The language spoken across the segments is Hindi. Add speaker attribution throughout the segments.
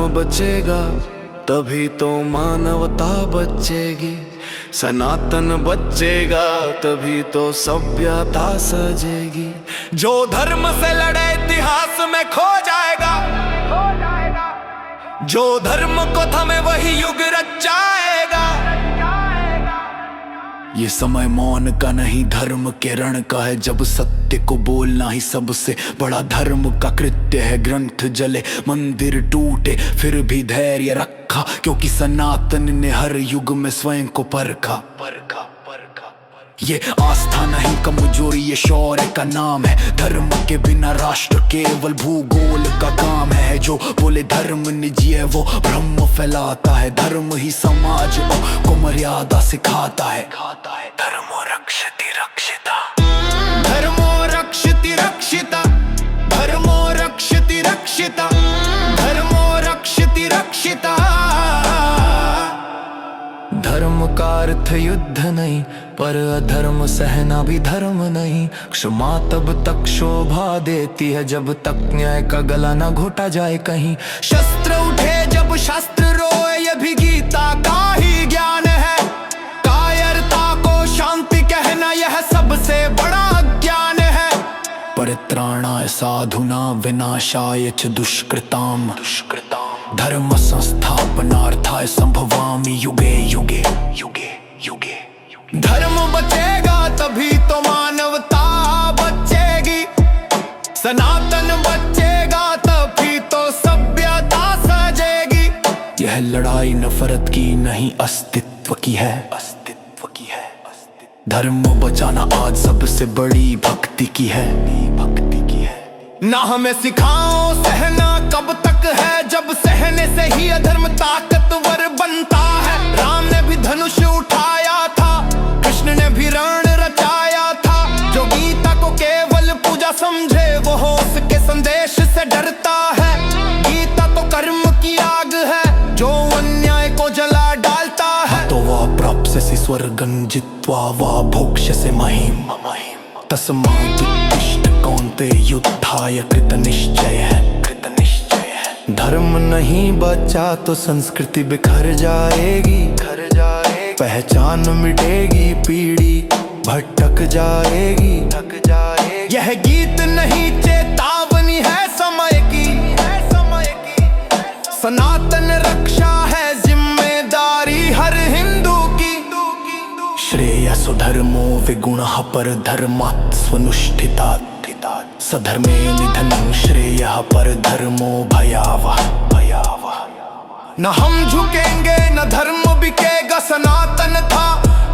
Speaker 1: बचेगा तभी तो मानवता बचेगी, सनातन बचेगा तभी तो सभ्यता सजेगी। जो धर्म से लड़े इतिहास में खो जाएगा, जो धर्म को थमे वही युग रचाएगा। ये समय मौन का नहीं धर्म के रण का है, जब सत्य को बोलना ही सबसे बड़ा धर्म का कृत्य है। ग्रंथ जले मंदिर टूटे फिर भी धैर्य रखा, क्योंकि सनातन ने हर युग में स्वयं को परखा। ये आस्था नहीं कमजोरी, ये शौर्य का नाम है। धर्म के बिना राष्ट्र केवल भूगोल का काम है। जो बोले धर्म निजी है वो भ्रम फैलाता है। धर्म ही समाज को मर्यादा सिखाता है। धर्मो रक्षति रक्षिता, धर्मो रक्षति रक्षिता, धर्मो रक्षति रक्षिता, धर्मो रक्षति रक्षिता। धर्म का अर्थ युद्ध नहीं, पर अधर्म सहना भी धर्म नहीं। क्षमा तब तक शोभा देती है जब तक न्याय का गला न घोटा जाए कहीं। शस्त्र उठे जब शास्त्र रोए, ये भी गीता का ही ज्ञान है। कायरता को शांति कहना यह सबसे बड़ा ज्ञान है। परित्राणाय साधुना विनाशाय च दुष्कृताम, धर्म संस्थापनार्थाय संभवामि युगे युगे युगे युगे। धर्म बचेगा तभी तो मानवता बचेगी, सनातन बचेगा तभी तो सभ्यता सजेगी। यह लड़ाई नफरत की नहीं अस्तित्व की है, अस्तित्व की है। धर्म बचाना आज सबसे बड़ी भक्ति की है, भक्ति की है। ना हमें सिखाओ सहना कब तक है, जब सहने से ही अधर्म ताकतवर बनता है। राम ने भी धनुष उठाया था, कृष्ण ने भी रण रचाया था। जो गीता को केवल पूजा समझे वो होश के संदेश से डरता है। गीता तो कर्म की आग है जो अन्याय को जला डालता है। तो वह प्राप्स्यसि स्वर्गं जित्वा वा भोक्ष्यसि महीम्, तस्मात् कौन्तेय युद्धाय कृत निश्चय है, कृत निश्चय है। धर्म नहीं बचा तो संस्कृति बिखर जाएगी, बिखर जाएगी। पहचान मिटेगी, पीढ़ी भटक जाएगी, थक जाएगी। यह गीत नहीं चेतावनी है समय की, है समय की। सनातन रक्षा है जिम्मेदारी हर हिंदू की। श्रेयसो धर्मो विगुणः परधर्मात् स्वनुष्ठितात्, सधर्मे निधनं श्रेयः परधर्मो भयावह, भयावह। न हम झुकेंगे न धर्म बिकेगा, सनातन था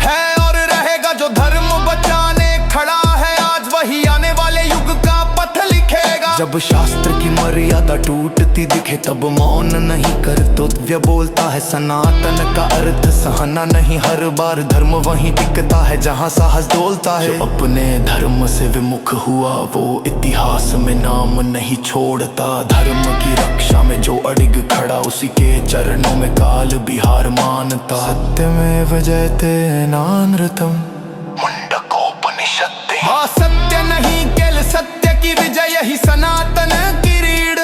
Speaker 1: है और रहेगा। जो धर्म बचाने खड़ा है आज वही आने वाले युग का पथ लिखेगा। जब शास्त्र की मर्यादा टूटती दिखे तब मौन नहीं कर्तव्य बोलता है। सनातन का अर्थ सहना नहीं, हर बार धर्म वहीं टिकता है जहाँ साहस डोलता है। जो अपने धर्म से विमुख हुआ वो इतिहास में नाम नहीं छोड़ता। धर्म की रक्षा में जो अडिग खड़ा उसी के चरणों में काल भी हार मानता। सत्यमेव जयते नानृतम् मुंडकोपनिषत्ते। हाँ सत्य नहीं केवल सत्य की विजय ही सनातन की रीढ़।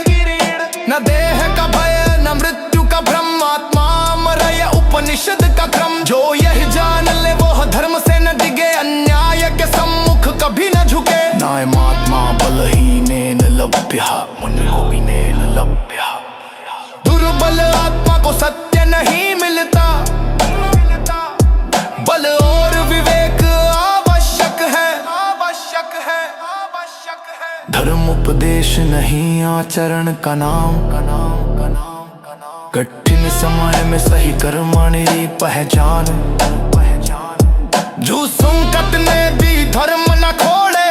Speaker 1: न देह का भय न मृत्यु का भ्रम, आत्मा मरय उपनिषद का क्रम। जो यह जान ले वो धर्म से न डिगे, अन्याय के सम्मुख कभी न झुके। नायमात्मा बलहीनेन लभ्यः मुनिर्विनेन लभ्यः। दुर्बल आत्मा को सत्य नहीं मिलता, बल और विवेक आवश्यक है, आवश्यक है, आवश्यक है। धर्म उपदेश नहीं आचरण का नाम, का नाम, का नाम, का नाम। कठिन समय में सही कर्मणि पहचान, पहचान। जो संकट ने भी धर्म न खोले,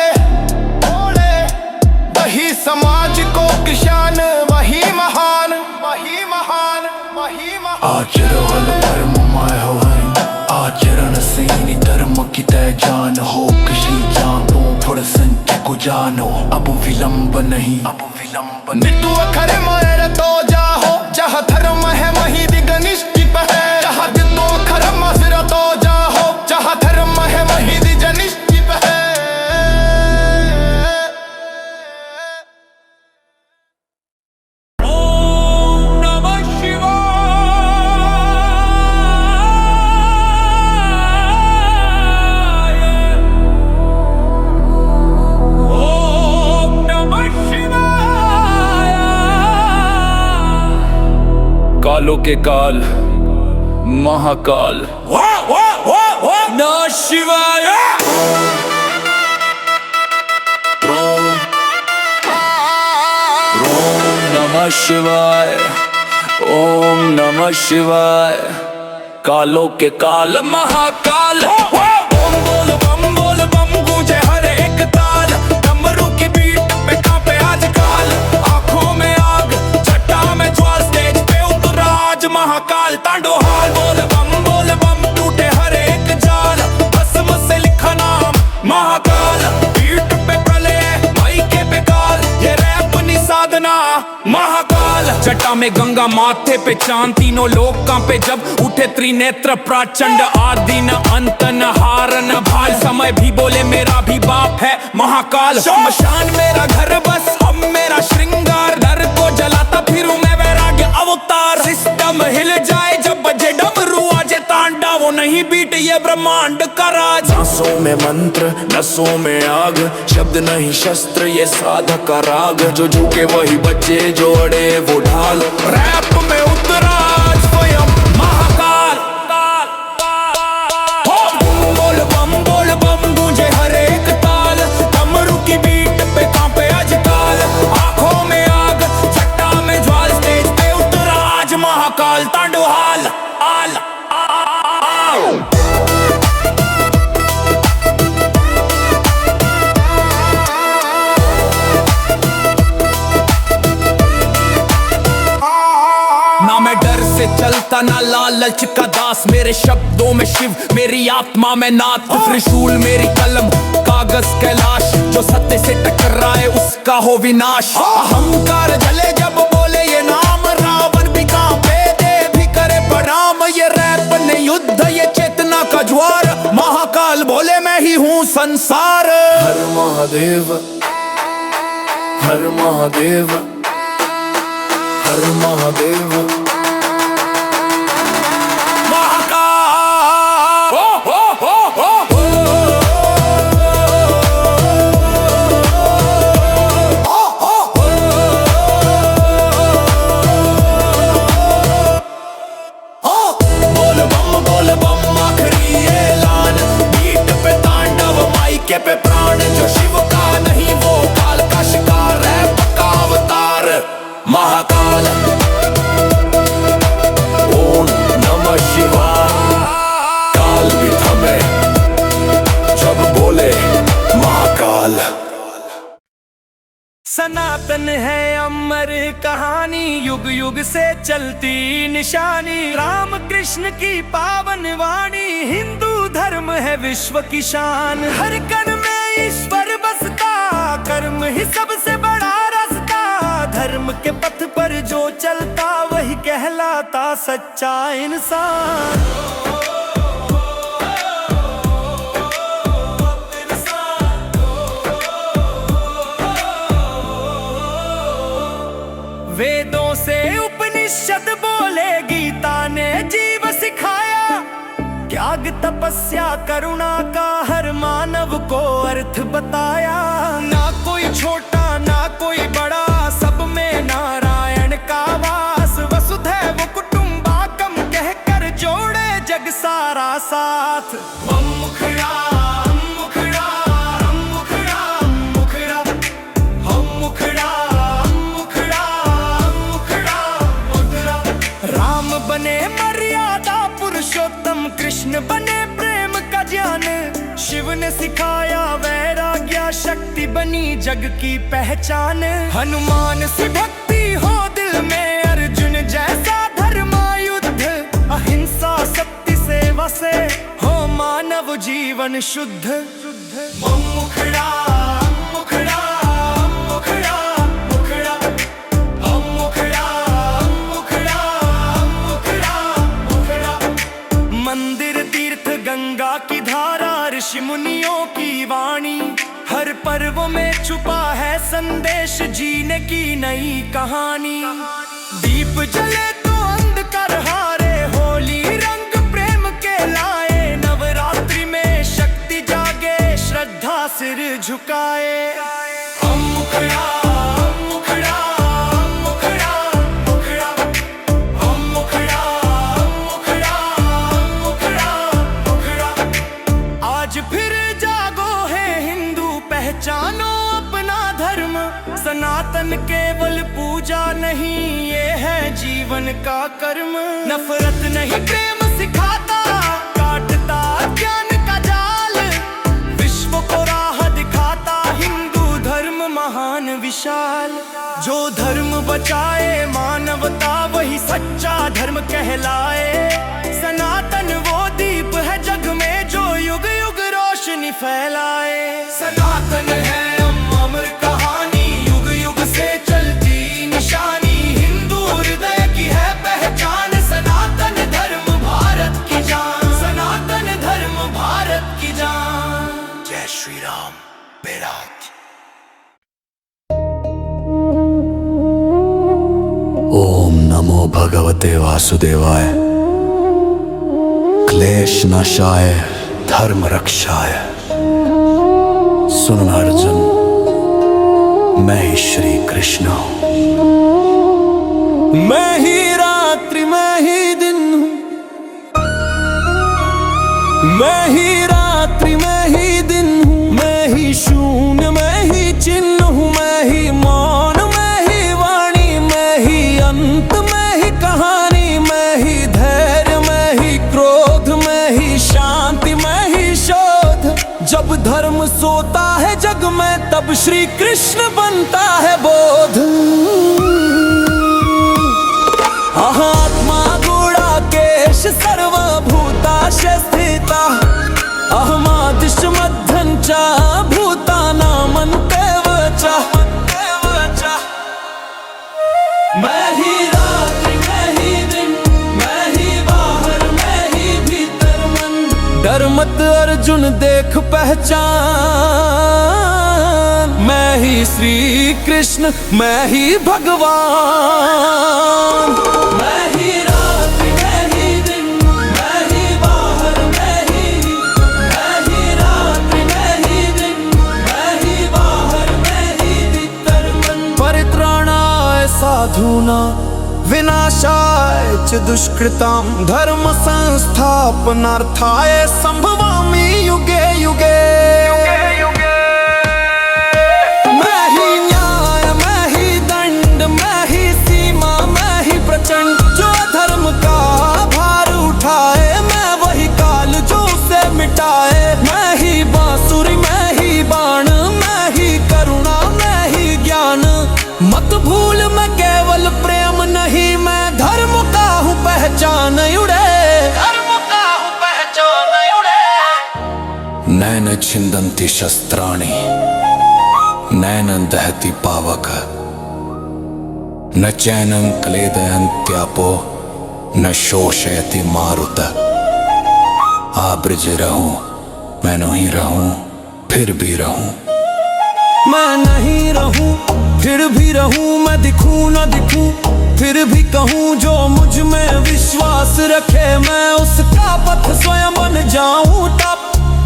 Speaker 1: वही समाज को किसान, वही महान, वही महान, वही महान। आचरण धर्ममय हो, आचरण से ही धर्म की तय जान हो। किसी जानो फुड़ संच को जानो, अब विलंब नहीं, अब विलंब नहीं। तू अखर मायर तो जाहो, जहाँ धर्म है वहीं दिगनिष्ठिप है। जहाँ दितो अखर मसिर तो जाहो, जहाँ धर्म है वहीं दिजनिष्ठिप है। ओम नमः कालों के काल महाकाल नमः शिवाय। ओम नमः शिवाय, ओम नमः शिवाय। कालों के काल महाकाल। ओम बोल बम गूंजे हर एक ताल। डमरू की बीट पे कांपे आजकल। आंखों में आग, छटा में ज्वाल, स्टेज पे उतरा आज महाकाल तांडो हाल। बोल बम टूटे हर एक जाल। भस्म से लिखा नाम महाकाल। बीट पे प्रलय, माइके पे काल, ये रैप नी साधना महाकाल। जटा में गंगा, माथे पे चांद, तीनों लोग कांपे जब उठे त्रिनेत्र प्रचंड। आदि न अंत न हार न भाल, समय भी बोले मेरा भी बाप है महाकाल। शमशान मेरा घर बस अब मेरा श्रृंगार। डर को जलाता फिरूं मैं वैराग्य अवतार। सिस्टम हिल जाए जब बजे डमरू, आजे तांडा वो नहीं बीट ये ब्रह्मांड का राज। सांसों में मंत्र, नसों में आग, शब्द नहीं शस्त्र ये साधक का राग। जो झुके वही बच्चे, जो अड़े वो ढाल। रैप में उतरा आज स्वयं महाकाल। बोल बम गूंजे हर एक ताल। डमरू की बीट पे कांपे आजकल। आंखों में आग, छटा में ज्वाल, स्टेज पे उतरा आज महाकाल तांडो हाल। ना मैं डर से चलता ना लालच का दास। मेरे शब्दों में शिव, मेरी आत्मा में नाथ। त्रिशूल मेरी कलम, कागज कैलाश। जो सत्य से टकराए उसका हो विनाश। अहंकार जले जब बोले ये नाम। रावण भी कांपे, देव भी करे प्रणाम। ये रैप ने युद्ध, ये चेतना का ज्वार। महाकाल बोले मैं ही हूँ संसार। हर महादेव, हर महादेव, हर महादेव। बोल बम आखिरी ऐलान। बीट पे तांडव, माइके पे प्राण। जो शिव का नहीं वो काल का शिकार है, पक्का अवतार महाकाल। ओम नमः शिवाय। काल भी थमे जब बोले महाकाल। सनातन है अमर कहानी, युग युग से चलती निशानी। राम कृष्ण की पावन वाणी, हिंदू धर्म है विश्व की शान। हर कण में ईश्वर बसता, कर्म ही सबसे बड़ा रास्ता। धर्म के पथ पर जो चलता, वही कहलाता सच्चा इंसान। वेदों से उपनिषद बोले, गीता ने जीव सिखाया। त्याग तपस्या करुणा का हर मानव को अर्थ बताया। ना कोई छोटा ना कोई बड़ा, सब में नारायण का वास। वसुधैव कुटुंबकम कहकर जोड़े जग सारा साथ। मुखड़ा बने मर्यादा पुरुषोत्तम, कृष्ण बने प्रेम का ज्ञान। शिव ने सिखाया वैराग्य, शक्ति बनी जग की पहचान। हनुमान से भक्ति हो दिल में, अर्जुन जैसा धर्मायुद्ध। अहिंसा सत्य सेवा से हो मानव जीवन शुद्ध। मुखड़ा मंदिर तीर्थ गंगा की धारा, ऋषि मुनियों की वाणी। हर पर्व में छुपा है संदेश, जीने की नई कहानी। दीप जले तो अंधकार हारे, होली रंग प्रेम के लाए। नवरात्रि में शक्ति जागे, श्रद्धा सिर झुकाए। मुखड़ा पहचानो अपना धर्म। सनातन केवल पूजा नहीं, ये है जीवन का कर्म। नफरत नहीं प्रेम सिखाता, काटता ज्ञान का जाल। विश्व को राह दिखाता हिंदू धर्म महान विशाल। जो धर्म बचाए मानवता, वही सच्चा धर्म कहलाए। सनातन वो दीप है जग में, जो युग युग रोशनी फैलाए। सनातन है अमर कहानी, युग युग से चलती निशानी। हिंदू हृदय की है पहचान, सनातन धर्म भारत की जान। सनातन धर्म भारत की जान। जय श्री राम। बेरात। ओम नमो भगवते वासुदेवाय। क्लेश नाशाय धर्म रक्षाय। सुन अर्जुन, मैं ही श्री कृष्ण हूं। मैं ही रात्रि मैं ही दिन हूं। मैं ही रात्रि मैं ही दिन हूं। मैं ही शून्य मैं ही चिन्ह हूं। मैं ही मौन मैं ही वाणी। मैं ही अंत मैं ही कहानी। मैं ही धैर्य मैं ही क्रोध। मैं ही शांति मैं ही शोध। जब धर्म सोता है जग में, तब श्री कृष्ण बनता है बोध। आत्मा गुणाकेश सर्वभूताश स्थिता। अहमादिश मध्यं च भूतानामन्तेव च। मैं ही रात्रि मैं ही दिन। मैं ही बाहर मैं ही भीतर मन। डर मत अर्जुन देख पहचान। मैं ही श्री कृष्ण मैं ही भगवान। मैं ही रात्रि मैं ही दिन। मैं ही बाहर मैं ही। मैं ही रात्रि मैं ही दिन। मैं ही बाहर मैं ही भीतर मन। परित्राणाय साधूनां विनाशाय च दुष्कृतां। धर्म संस्थापनार्थाय संभवामि युगे युगे। मैं ही न्याय मैं ही दंड। मैं ही सीमा मैं ही प्रचंड। जो धर्म का भार उठाए, मैं वही काल जो उसे मिटाए। मैं ही बांसुरी मैं ही बाण। मैं ही करुणा मैं ही ज्ञान। मत भूल मैं केवल प्रेम नहीं, मैं धर्म का हूँ पहचान उड़े। धर्म का हूँ पहचान उड़े। नैन छिन्दन्ति शस्त्राणि नैनं दहति पावक। न चैनं क्लेदयन्त्यापो न शोषयति मारुत। आब्रज रहूं मैं नहीं रहूं फिर भी रहूं। मैं नहीं रहूं फिर भी रहूं। मैं दिखूं न दिखूं फिर भी कहूं। जो मुझ में विश्वास रखे, मैं उसका पथ स्वयं बन जाऊं। तप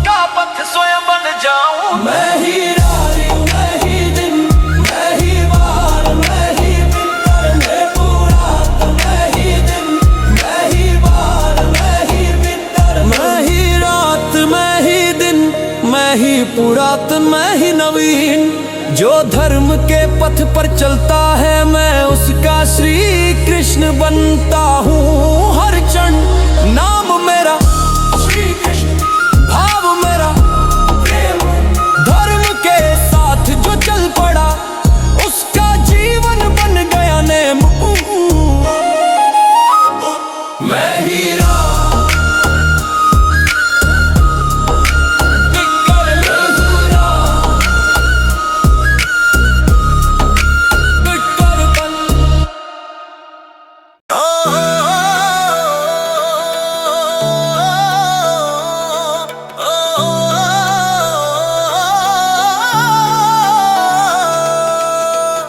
Speaker 1: का पथ स्वयं बन जाऊं। मैं ही रात्रि मैं ही दिन। मैं ही बाहर मैं ही भीतर। मैं पूरा मैं ही दिन। मैं ही बाहर मैं ही भीतर। मैं ही रात मैं ही दिन। मैं ही पुरातन मैं ही नवीन। जो धर्म के पथ पर चलता है, मैं उसका श्री कृष्ण बनता हूँ हर क्षण। नाम मेरा श्री कृष्ण, भाव मेरा प्रेम। धर्म के साथ जो चल पड़ा, उसका जीवन बन गया नेम। मैं ही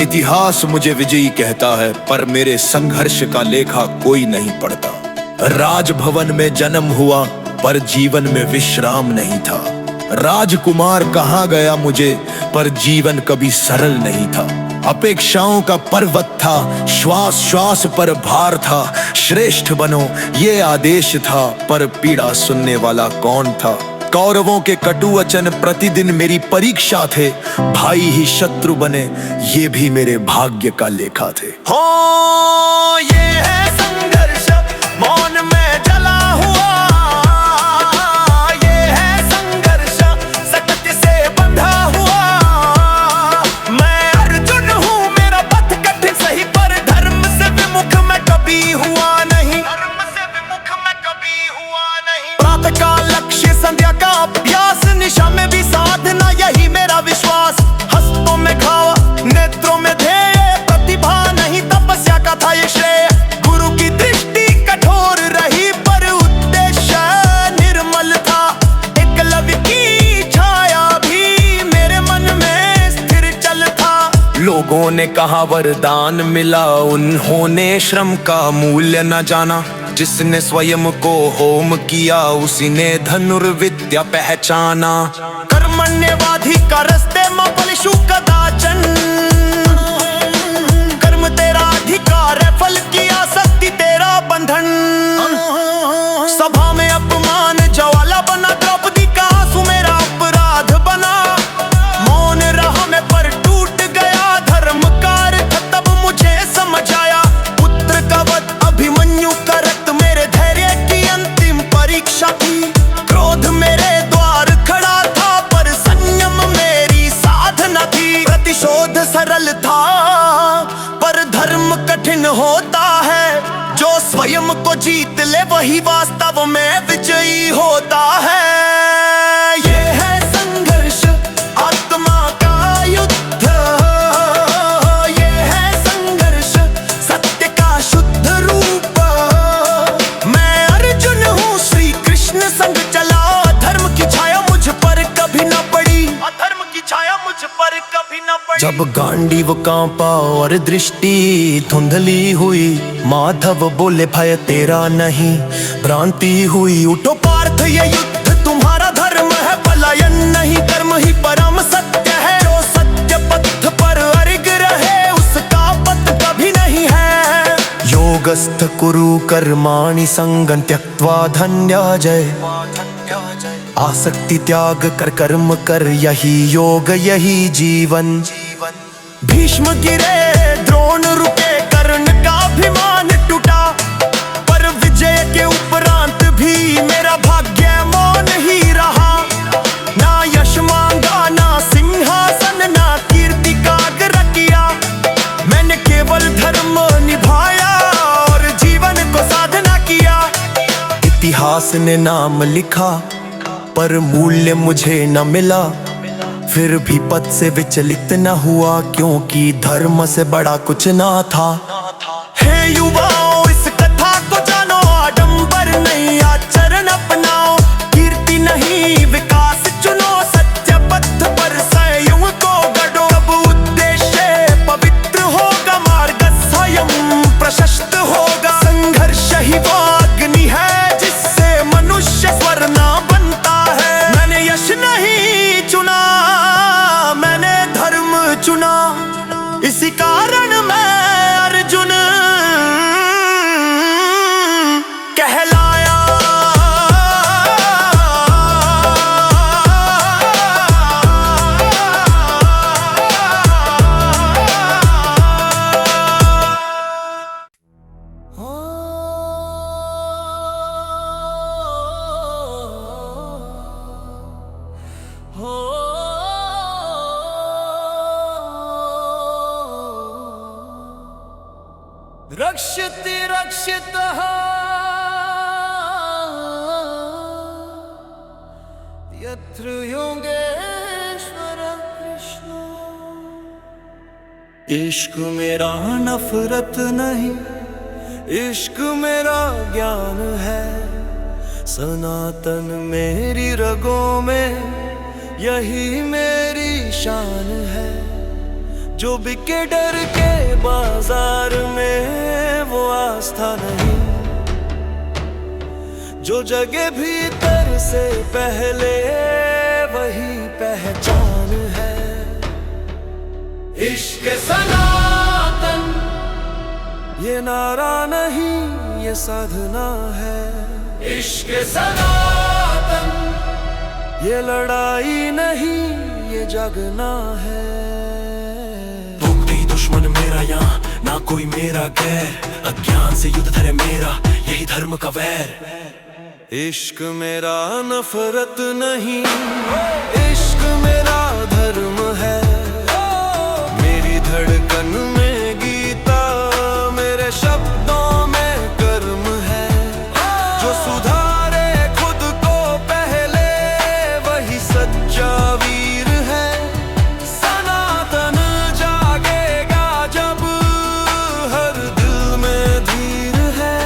Speaker 2: इतिहास मुझे विजयी कहता है, पर मेरे संघर्ष का लेखा कोई नहीं पढ़ता। राजभवन में जन्म हुआ, पर जीवन में विश्राम नहीं था। राजकुमार कहा गया मुझे, पर जीवन कभी सरल नहीं था। अपेक्षाओं का पर्वत था, श्वास श्वास पर भार था। श्रेष्ठ बनो ये आदेश था, पर पीड़ा सुनने वाला कौन था। कौरवों के कटु वचन प्रतिदिन मेरी परीक्षा थे। भाई ही शत्रु बने, ये भी मेरे भाग्य का लेखा थे।
Speaker 1: हो ये है संघर्ष मौन में जला हुआ, ये है संघर्ष सत्य से बंधा हुआ। मैं अर्जुन हूँ, मेरा पथ कठिन सही, पर धर्म से विमुख मैं कभी हुआ नहीं। धर्म से विमुख मैं कभी हुआ नहीं। प्रातः का लक्ष्य, संध्या का अभ्यास, निशा में भी साधना, यही मेरा विश्वास। हस्तों में घाव, नेत्रों में ध्येय, प्रतिभा नहीं तपस्या का था ये श्रेय। गुरु की दृष्टि कठोर रही, पर उद्देश्य निर्मल था। एकलव्य की छाया भी मेरे मन में स्थिर चल था। लोगों ने कहा वरदान मिला, उन्होंने श्रम का मूल्य न जाना। जिसने स्वयं को होम किया, उसी ने धनुर्विद्या पहचाना। कर्मण्यवाधिकारस्ते मा फलेषु कदाचन, कर्म तेरा अधिकार है, फल की आसक्ति तेरा बंधन। सभा में अपमान ज्वाला बना, द्रौपदी का आंसू मेरा अपराध बना। मौन रहा मैं पर टूट गया, धर्मकार था तब मुझे समझ आया। पुत्र का वध अभिमन्यु का रक्त मेरे धैर्य की अंतिम परीक्षा थी। क्रोध मेरे द्वार खड़ा था, पर संयम मेरी साधना थी। प्रतिशोध सरल था, पर धर्म कठिन होता है। जो स्वयं को जीत ले, वही वास्तव में विजयी होता है। ये है संघर्ष आत्मा का युद्ध, ये है संघर्ष सत्य का शुद्ध रूप। मैं अर्जुन हूँ, श्री कृष्ण संग चला। धर्म की छाया मुझ पर कभी न पड़ी, अधर्म की छाया मुझ पर कभी न पड़ी। जब गांडीव कांपा और दृष्टि धुंधली हुई, माधव बोले भय तेरा नहीं। भ्रांति हुई, उठो पार्थ ये युद्ध तुम्हारा धर्म है। पलायन नहीं, कर्म ही परम सत्य है। जो सत्य पथ पर अड़िग रहे, उसका पथ कभी नहीं है। योगस्थ कुरु कर्माणि संगं त्यक्त्वा धन्याजय। आसक्ति त्याग कर कर्म कर, यही योग यही जीवन। भीष्म गिरे, द्रोण रुके, कर्ण का अभिमान टूटा। पर विजय के उपरांत भी मेरा भाग्य मौन ही रहा। ना यश मांगा, ना सिंहासन, ना कीर्ति का आग्रह किया। मैंने केवल धर्म निभाया और जीवन को साधना किया। इतिहास ने नाम लिखा, पर मूल्य मुझे न मिला। फिर भी पद से विचलित न हुआ, क्योंकि धर्म से बड़ा कुछ ना था। हे युवाओं, इस कथा को जानो, आडंबर नहीं आचरण अपनाओ। कीर्ति नहीं विकास चुनो, सत्य पथ पर संयम को गढ़ो। तब उद्देश्य पवित्र होगा, मार्ग स्वयं प्रशस्त होगा। संघर्ष ही वो अग्नि है, जिससे मनुष्य स्वर्ण बनता है। मैंने यश नहीं चुना, मैंने धर्म चुना। इसी कारण मैं अर्जुन कहलाया। रक्षति रक्षितः यत्र योगेश्वर कृष्ण। इश्क मेरा नफरत नहीं, इश्क मेरा ज्ञान है। सनातन मेरी रगों में, यही मेरी शान है। जो बिके डर के बाजार में, वो आस्था नहीं। जो जगह भीतर से पहले, वही पहचान है। इश्क सनातन ये नारा नहीं, ये साधना है। इश्क सनातन ये लड़ाई नहीं ये जगना है। भूखते ही दुश्मन मेरा यहाँ, ना कोई मेरा गैर। अज्ञान से युद्ध धरे मेरा, यही धर्म का वैर। इश्क मेरा नफरत नहीं, इश्क मेरा धर्म है। मेरी धड़कन में गीता, मेरे शब्दों में कर्म है। जो सुधारे खुद को पहले, वही सच्चा वीर है। सनातन जागेगा जब हर दिल में धीर है।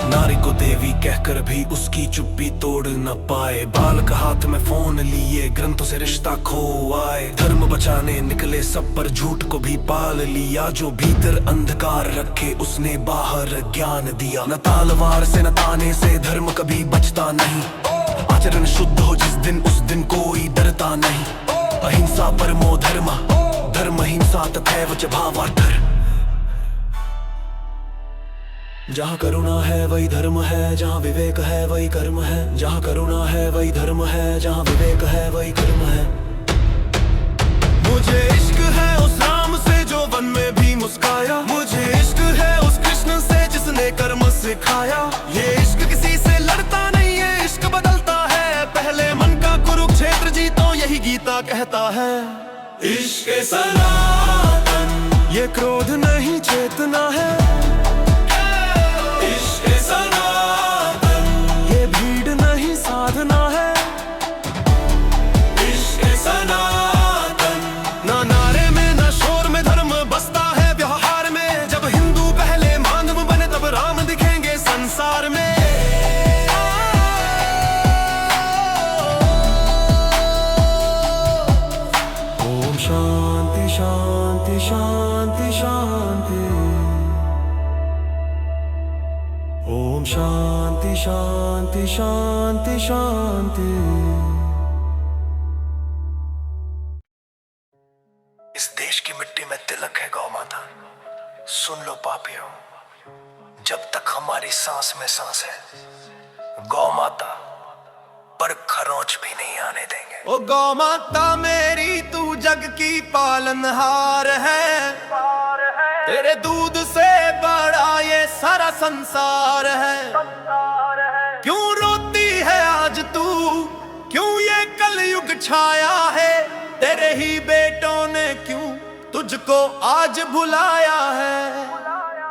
Speaker 1: नारी को देवी कहकर भी उसकी चुप्पी तोड़ न पाए। बालक हाथ में फोन लिए, ग्रंथों से रिश्ता खो आए। धर्म बचाने निकले सब पर झूठ को भी पाल लिया। जो भीतर अंधकार रखे उसने बाहर ज्ञान दिया। न तलवार से न ताने से धर्म कभी बचता नहीं। आचरण शुद्ध हो जिस दिन, उस दिन कोई डरता नहीं। अहिंसा परमो धर्म, धर्म हिंसा तथैव च भावार्थ। जहाँ करुणा है वही धर्म है, जहाँ विवेक है वही कर्म है। जहाँ करुणा है वही धर्म है, जहाँ विवेक है वही कर्म है। मुझे इश्क है उस राम से जो वन में भी मुस्काया। मुझे इश्क है उस कृष्ण से जिसने कर्म सिखाया। ये इश्क किसी से लड़ता नहीं, ये इश्क बदलता है। पहले मन का कुरुक्षेत्र जीतो, यही गीता कहता है। इश्क सनातन, ये क्रोध नहीं चेतना है। सनातन, ये भीड़ नहीं साधना है। इश्क सनातन, ना नारे में ना शोर में धर्म बसता है व्यवहार में। जब हिंदू पहले मानव बने तब राम दिखेंगे संसार में। ओम शांति शांति शांति शांति। ओम शांति शांति शांति शांति। इस देश की मिट्टी में तिलक है गौ माता। सुन लो पापियों, जब तक हमारी सांस में सांस है, गौ माता पर खरोंच भी नहीं आने देंगे। ओ गौ माता मेरी, तू जग की पालनहार है। तेरे दूध से बड़ा ये सारा संसार है। क्यों रोती है आज तू, क्यों ये कलयुग छाया है। तेरे ही बेटों ने क्यों तुझको आज भुलाया है।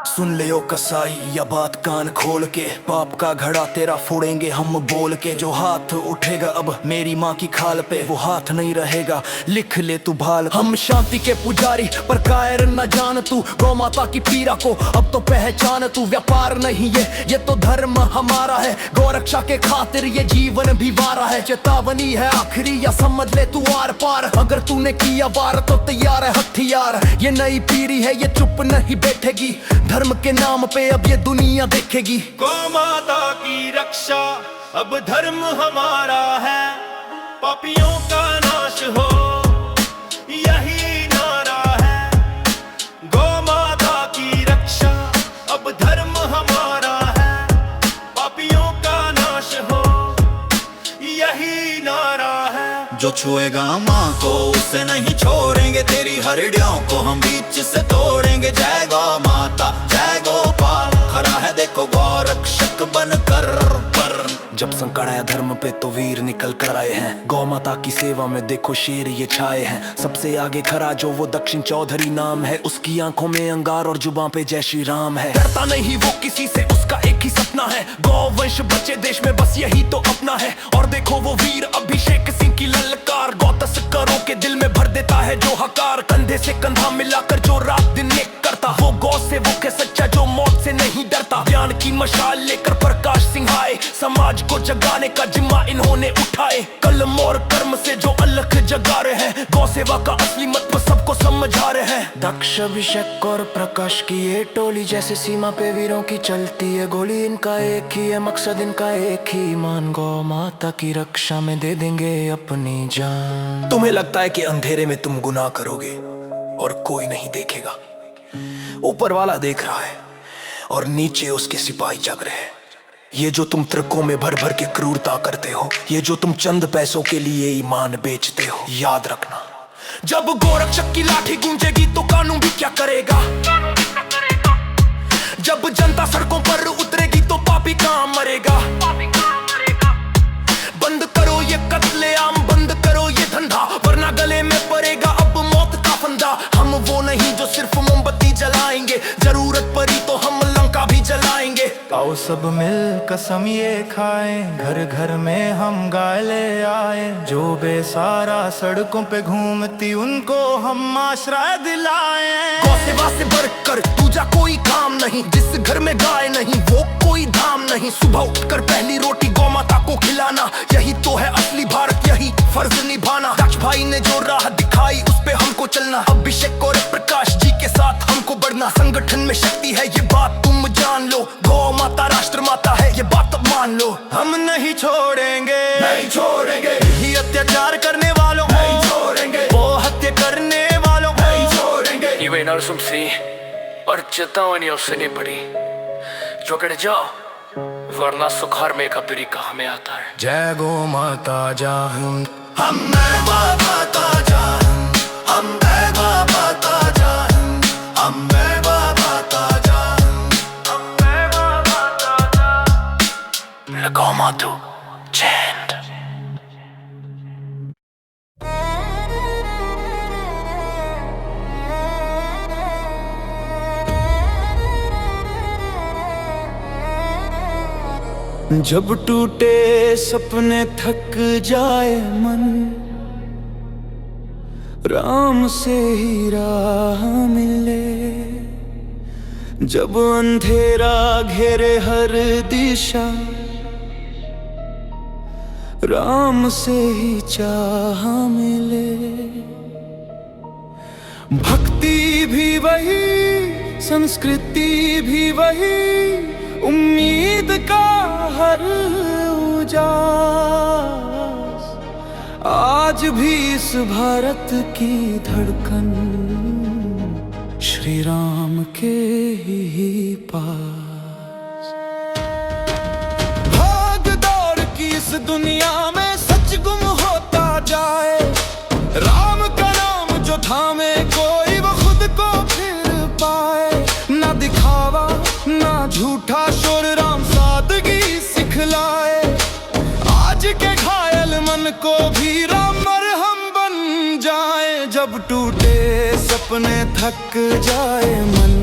Speaker 1: सुन ले ओ कसाई या बात कान खोल के, पाप का घड़ा तेरा फोड़ेंगे हम बोल के। जो हाथ उठेगा अब मेरी माँ की खाल पे, वो हाथ नहीं रहेगा, लिख ले तू भाल। हम शांति के पुजारी पर कायर न जान तू। गौ माता की पीड़ा को अब तो पहचान तू। व्यापार नहीं ये तो धर्म हमारा है। गौ रक्षा के खातिर ये जीवन भी वारा है। चेतावनी है आखिरी या समझ ले तू आर पार। अगर तूने किया वार तो तैयार है हथियार। ये नई पीढ़ी है, ये चुप नहीं बैठेगी। धर्म के नाम पे अब ये दुनिया देखेगी।
Speaker 3: गौ माता की रक्षा अब धर्म हमारा है। पापियों का नाश हो यही नारा है। गौ माता की रक्षा अब धर्म हमारा है। पापियों का नाश हो यही नारा है।
Speaker 4: जो छुएगा माँ को उसे नहीं छोड़ेंगे। तेरी हड्डियों को हम बीच से तोड़ेंगे। जय गौ माता जय गोपाल, खड़ा है देखो गौ रक्षक बनकर। पर
Speaker 1: जब संकट आया धर्म पे तो वीर निकल कर आए हैं। गौ माता की सेवा में देखो शेर ये छाए हैं। सबसे आगे खड़ा जो वो दक्षिण चौधरी नाम है। उसकी आंखों में अंगार और जुबान पे जय श्री राम है। डरता नहीं वो किसी से, उसका एक ही सपना है। गौ वंश बचे देश में बस यही तो अपना है। और देखो वो वीर अभिषेक सिंह की ललकार। गौ तस्करों के दिल में भर देता है जो हकार। कंधे से कंधा मिलाकर जो रात दिन नेक करता, वो गौ सेवक है सच्चा जो मौत से नहीं डरता। ज्ञान की मशाल लेकर प्रकाश सिंहाए, समाज को जगाने का जिम्मा इन्होंने उठाए। कलम और कर्म से जो अलख जगा रहे हैं। गौ सेवा का असली महत्व सबको समझा रहे हैं। दक्ष अभिषेक और प्रकाश की ये टोली, जैसे सीमा पे वीरों की चलती है गोली। इनका एक ही है मकसद, इनका एक ही ईमान। गौ माता की रक्षा में दे देंगे अपनी जान। तुम्हें लगता है कि अंधेरे में तुम गुनाह करोगे और कोई नहीं देखेगा। ऊपर वाला देख रहा है और नीचे उसके सिपाही जग रहे हैं।
Speaker 5: ये जो तुम ट्रकों में भर भर के क्रूरता करते हो, ये जो तुम चंद पैसों के लिए ईमान बेचते हो, याद रखना जब गोरक्षक की लाठी गूंजेगी तो कानून भी क्या करेगा। जब जनता सड़कों पर उतरेगी तो पापी कहां मरेगा। बंद करो ये कत्लेआम, बंद करो ये धंधा, वरना गले में पड़ेगा अब मौत का फंदा। हम वो नहीं जो सिर्फ मोमबत्ती जलाएंगे, जरूरत पड़ी तो हम लंका भी जलाएंगे।
Speaker 1: आओ सब मिल कसम ये खाएं, घर घर में हम गाय ले आए। जो बेसहारा सड़कों पे घूमती उनको हम आश्रय दिलाएं।
Speaker 5: गौ सेवा से बढ़कर दूजा कोई काम नहीं, जिस घर में गाय नहीं वो कोई धाम नहीं। सुबह उठकर पहली रोटी गौ माता को खिलाना, यही तो है असली भारत, यही फर्ज निभाना। दक्ष भाई ने जो राह दिखाई उस पे हमको चलना, अभिषेक और प्रकाश जी के साथ हमको बढ़ना। संगठन में शक्ति है ये बात तुम जान लो, गौ माता राष्ट्र माता है ये बात अब मान लो।
Speaker 1: हम नहीं छोड़ेंगे,
Speaker 5: नहीं छोड़ेंगे,
Speaker 1: ये अत्याचार करने वालों को
Speaker 5: नहीं छोड़ेंगे,
Speaker 1: वो हत्या करने वालों को
Speaker 5: नहीं छोड़ेंगे।
Speaker 6: 이외 날숨씨 और सुनी पड़ी जोकड़ जाओ, वरना सुखार में कब्री कहाँ में आता है।
Speaker 1: जय गो माता जान,
Speaker 5: हम माता जान, हम माता जान, हम माता जान,
Speaker 1: गौ मातु चैंट। जब टूटे सपने थक जाए मन, राम से ही राह मिले। जब अंधेरा घेरे हर दिशा, राम से ही चाह मिले। भक्ति भी वही, संस्कृति भी वही, उम्मीद का हर उजास आज भी इस भारत की धड़कन श्री राम के ही पास। भाग दौड़ की इस दुनिया में सच गुम होता जाए, राम का नाम जो थामे कोई वो खुद को फिर पाए। ना दिखावा ना झूठा शोर, राम सादगी सिखलाए। आज के घायल मन को भी राम मरहम बन जाए। जब टूटे सपने थक जाए मन,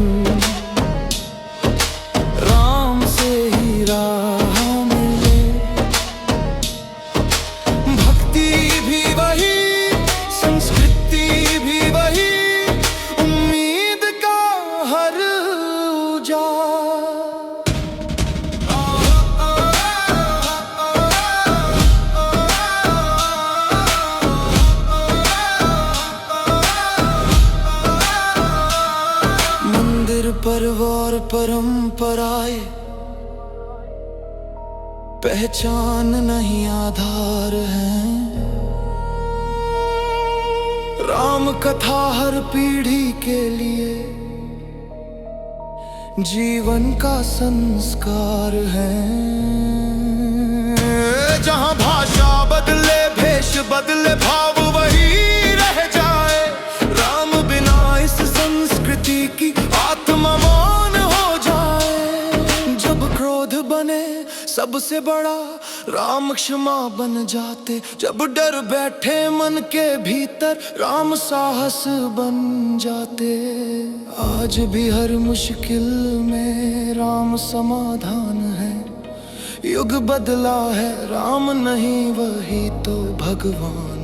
Speaker 1: राम से ही राह मिले। भक्ति भी वही, संस्कृति भी वही, उम्मीद का हर उजाला। मंदिर पर्व और परंपराएं पहचान नहीं आधार है। राम कथा हर पीढ़ी के लिए जीवन का संस्कार है। जहां भाषा बदले, भेष बदले, भाव वही रह जाए। राम बिना इस संस्कृति की आत्मा मौन हो जाए। जब क्रोध बने सबसे बड़ा, राम क्षमा बन जाते। जब डर बैठे मन के भीतर, राम साहस बन जाते। आज भी हर मुश्किल में राम समाधान है। युग बदला है, राम नहीं वही तो भगवान।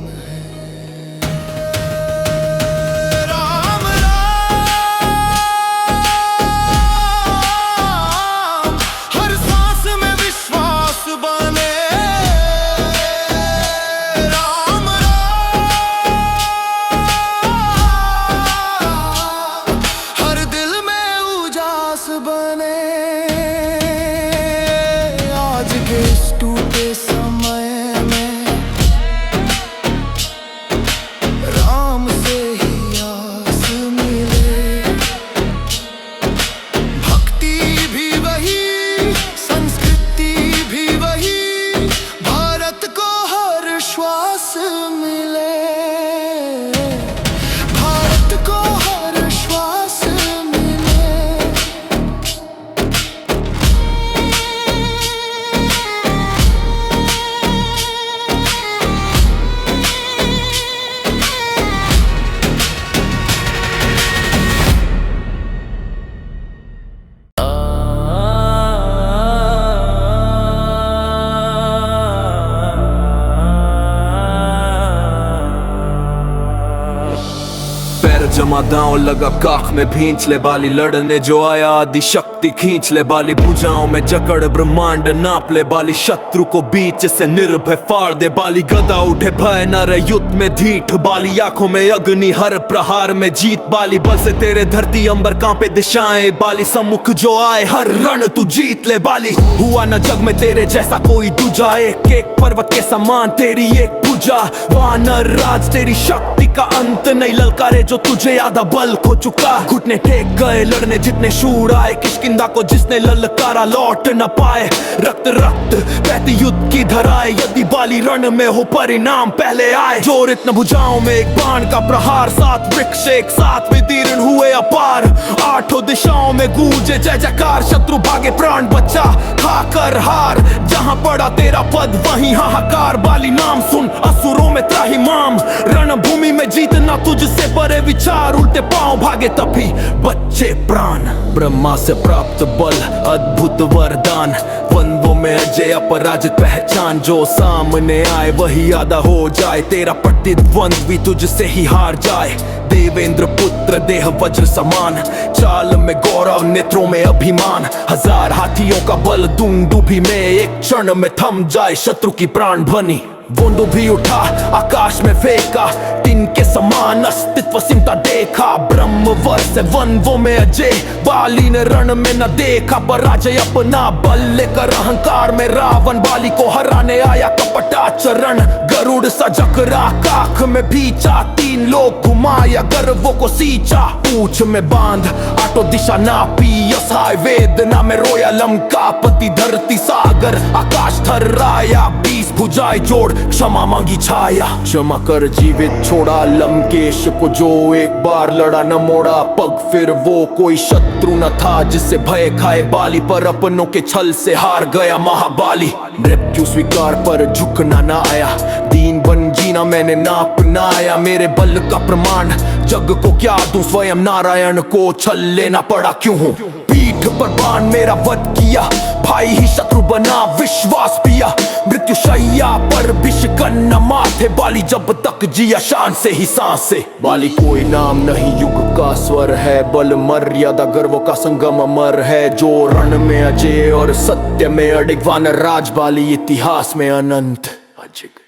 Speaker 2: जमा दांव लगा काख में भींच ले बाली, लड़ने जो आया आदि शक्ति खींच ले बाली, भुजाओं में जकड़ ब्रह्मांड नाप ले बाली, शत्रु को बीच से निर्भय फाड़ दे बाली, गदा उठे भय न रहे युद्ध में ढीठ बाली, आंखों में अग्नि हर प्रहार में जीत बाली, बल से तेरे धरती अंबर कांपे दिशाएं बाली, सम्मुख जो आए हर रण तू जीत ले बाली, हुआ न जग में तेरे जैसा कोई दूजा, एक एक पर्वत के समान तेरी एक पूजा, वानर राज तेरी शक्ति का अंत नहीं, ललकारे जो तुझे आधा बल खो चुका, घुटने टेक गए लड़ने जितने शूर आए, किष्किंधा को जिसने ललकारा लौट न पाए, रक्त रक्त बहती युद्ध की धराए, यदि बाली रण में हो परिणाम पहले आए, जोर इतना भुजाओं में एक बाण का प्रहार, सात वृक्ष एक साथ विदीर्ण हुए अपार, आठों दिशाओं में गूंजे जय जयकार, शत्रु भागे प्राण बचा खाकर हार, जहां पड़ा तेरा पद वहीं हाहाकार, बाली नाम सुन असुरों में त्राहिमाम, रणभूमि में जीतना तुझसे परे विचार, उल्टे पांव भागे तभी बच्चे प्राण, ब्रह्मा से प्राप्त बल अद्भुत वरदान, द्वंद्वों में अजय अपराजित पहचान, जो सामने आए वही आधा हो जाए, तेरा प्रतिद्वंद्वी तुझसे ही हार जाए, देवेंद्र पुत्र देह वज्र समान, चाल में गौरव नेत्रों में अभिमान, हजार हाथियों का बल दुंदुभी में एक क्षण में थम जाए शत्रु की प्राण ध्वनि, बूंदू भी उठा आकाश में फेंका, तिनके समान अस्तित्व सिमटा देखा, ब्रह्म वर्ष वनवों में अजय, बाली ने रण में न देखा पराजय अपना, बल लेकर अहंकार में रावण बाली को हराने आया कपटाचरण, गरुड़ सा जकरा काख में भीचा, तीन लोग घुमाया गर्वों को सींचा, पूछ में बांध आठों दिशा नापी, असहाय वेदना में रोया लंकापति, धरती सागर आकाश थर्राया, 20 भुजाएं जोड़ क्षमा मांगी छाया, क्षमा कर जीवित छोड़ा लंकेश को, जो एक बार लड़ा न मोड़ा पग, फिर वो कोई शत्रु न था जिससे भय खाए बाली, पर अपनों के छल से हार गया महाबाली, मृत्यु स्वीकार पर झुकना ना आया, दीन बन जीना मैंने नाप ना आया, मेरे बल का प्रमाण जग को क्या दूं, स्वयं नारायण को छल लेना पड़ा क्यों हूँ, पीठ पर बाण मेरा वध किया, भाई ही शत्रु बना विश्वास पिया, मृत्यु शैया पर विषकन न माथे, बाली जब तक जिया शान से ही सांस से, बाली कोई नाम नहीं युग का स्वर है, बल मर्यादा गर्व का संगम अमर है, जो रण में अजय और सत्य में अडिग, वानर राज बाली इतिहास में अनंत अजिग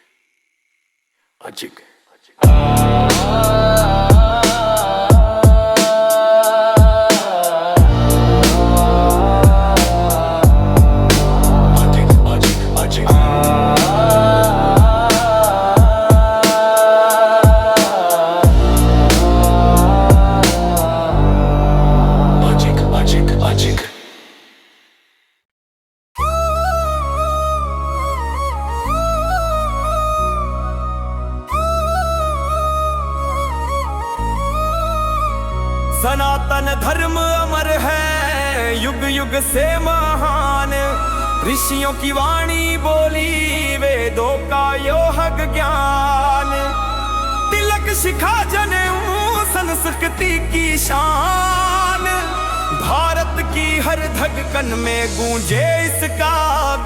Speaker 2: अजिग।
Speaker 3: सनातन धर्म अमर है युग युग से महान, ऋषियों की वाणी बोली वेदों का योहग ज्ञान, तिलक शिखा जनेऊ संस्कृति की शान, भारत की हर धड़कन में गूंजे इसका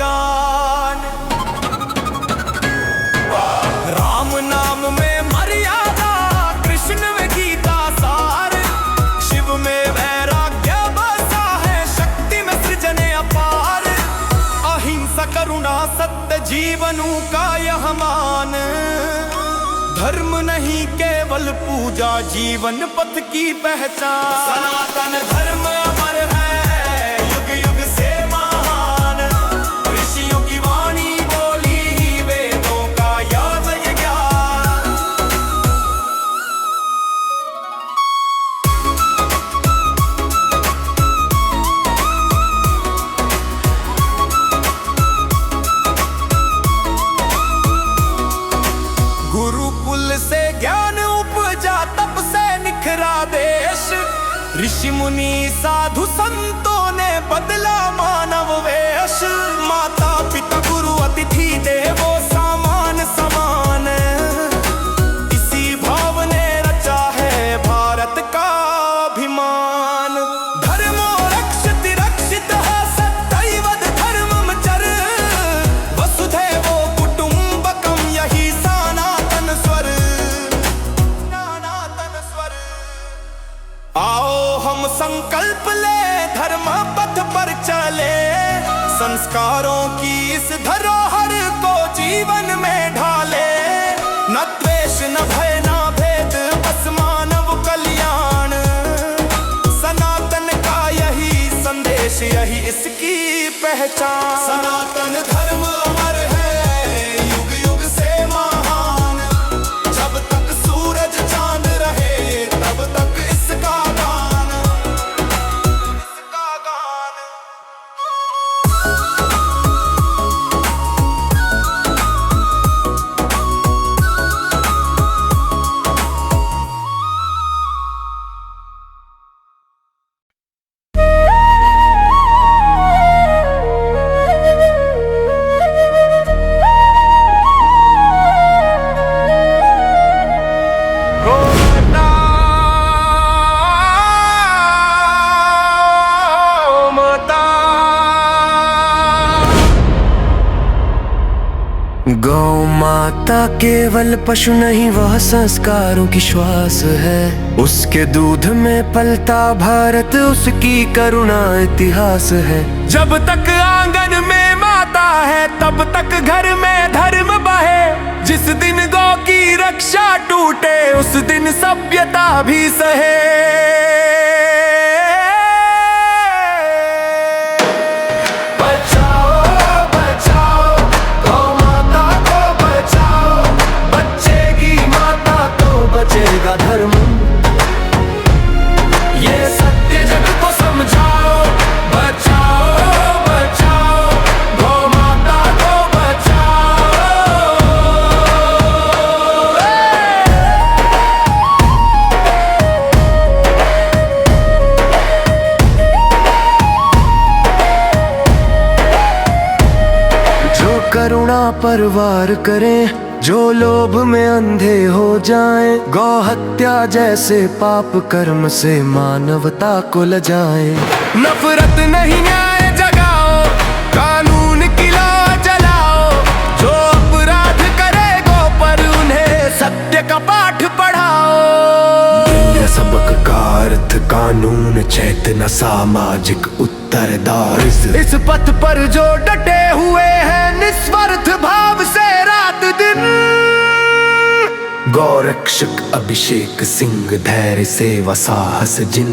Speaker 3: गान, राम नाम में मर्यादा, कृष्ण में गीता सार, शिव में वैराग्य बसा है, शक्ति में सृजन अपार, अहिंसा करुणा सत्य जीवनों का यह मान, धर्म नहीं केवल पूजा जीवन पथ की पहचान, सनातन धर्म अमर है युग युग से महान, ऋषियों की वाणी बोली वेदों का याद ज्ञान। गुरुकुल से ज्ञान उपजा तप से निखरा देश, ऋषि मुनि साधु संतों ने बदला मानव वेश, माता पिता गुरु अतिथि देवो समान समान, इसी भाव ने रचा है भारत का अभिमान, धर्मो रक्षित रक्षित है सत्यैव धर्मम चर, वसुधैवो कुटुंबकम यही सनातन स्वर, सनातन स्वर। संस्कारों की इस धरोहर को जीवन में ढाले। न द्वेष न भय न भेद, बस मानव कल्याण। सनातन का यही संदेश, यही इसकी पहचान। सनातन धर्म अमर है, युग युग से महान। जब तक सूरज चांद रहे, तब तक इसका गान, इसका गान।
Speaker 1: गौ माता केवल पशु नहीं, वह संस्कारों की श्वास है। उसके दूध में पलता भारत, उसकी करुणा इतिहास है।
Speaker 3: जब तक आंगन में माता है, तब तक घर में धर्म बहे। जिस दिन गौ की रक्षा टूटे, उस दिन सभ्यता भी सहे।
Speaker 1: बचेगा धर्म,
Speaker 3: ये सत्य जग को समझाओ। बचाओ बचाओ गौ माता को बचाओ।
Speaker 1: जो करुणा पर वार करें, जो लोभ में अंधे हो जाएं, गौ हत्या जैसे पाप कर्म से मानवता को लजाएं।
Speaker 3: नफरत नहीं न्याय जगाओ, कानून की लौ जलाओ। जो अपराध करे गौ पर, उन्हें सत्य का पाठ पढ़ाओ।
Speaker 1: यह सबक का अर्थ कानून, चेतना, सामाजिक उत्तरदायित्व।
Speaker 3: इस पथ पर जो डटे हुए हैं, निस्वार्थ भाव से रात दिन।
Speaker 1: गौरक्षक अभिषेक सिंह, धैर्य सेवा साहस जिन।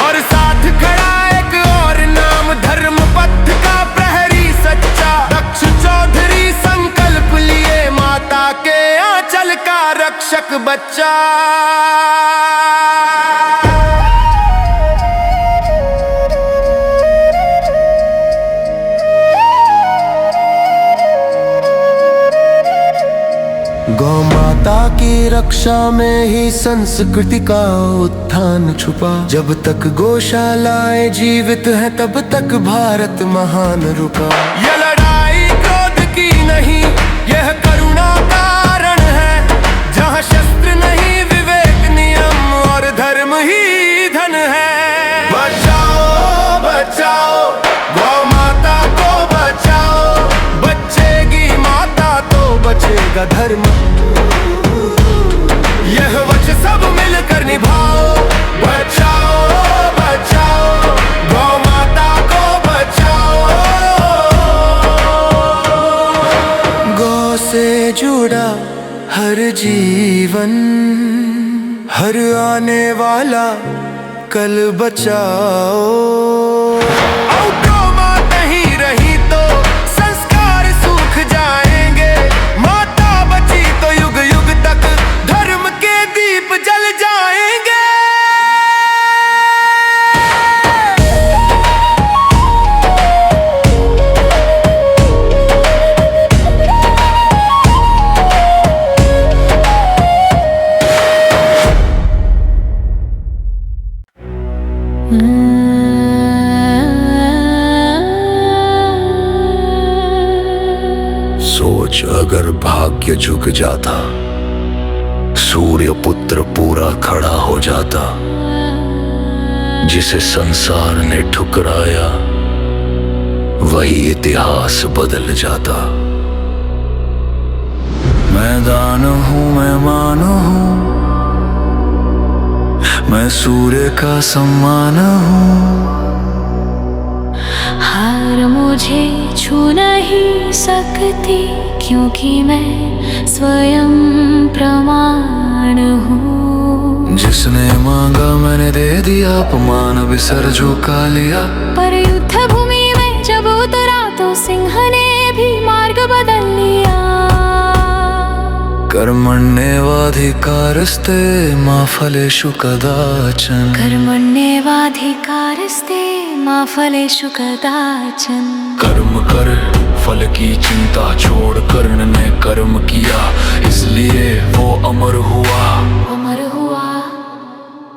Speaker 3: और साथ खड़ा एक और नाम, धर्म पथ का प्रहरी सच्चा। दक्ष चौधरी संकल्प लिए, माता के आंचल का रक्षक बच्चा।
Speaker 1: गौ माता की रक्षा में ही संस्कृति का उत्थान छुपा। जब तक गौशालाएं जीवित हैं, तब तक भारत महान रुका।
Speaker 3: यह लड़ाई क्रोध की नहीं, यह करुणा कारण है। जहाँ शस्त्र नहीं, विवेक नियम और धर्म ही धन है। बचाओ बचाओ गौ माता को बचाओ। बचेगी माता तो बचेगा धर्म। यह वचन सब मिलकर निभाओ। बचाओ बचाओ गौ माता को बचाओ।
Speaker 1: गौ से जुड़ा हर जीवन, हर आने वाला कल बचाओ।
Speaker 3: गौ माता ही रही तो संस्कार सूख जाएंगे। माता बची तो युग युग तक धर्म के दीप जल जाएंगे।
Speaker 2: सोच अगर भाग्य झुक जाता, सूर्य पुत्र पूरा खड़ा हो जाता। जिसे संसार ने ठुकराया, वही इतिहास बदल जाता। मैदान हूँ मैं मान हूँ, मैं सूर्य का सम्मान हूँ।
Speaker 7: पर मुझे छू नहीं सकती, क्योंकि मैं स्वयं प्रमाण हूँ।
Speaker 1: जिसने मांगा मैंने दे दिया, अपमान भी सर झुका लिया।
Speaker 7: पर युद्ध भूमि में जब उतरा तो सिंह ने भी मार्ग बदल लिया।
Speaker 1: कर्मण्येवाधिकारस्ते मा फलेषु कदाचन।
Speaker 7: कर्मण्येवाधिकारस्ते मा फलेषु कदाचन।
Speaker 1: कर्म कर फल की चिंता छोड़, कर्ण ने कर्म किया इसलिए वो अमर हुआ।
Speaker 7: अमर हुआ।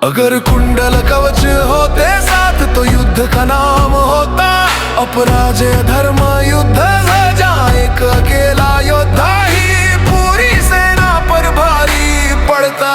Speaker 1: अगर कुंडल कवच होते साथ तो युद्ध का नाम होता। अपराजय धर्म युद्ध जहाँ एक अकेला योद्धा ही पूरी सेना पर भारी पड़ता।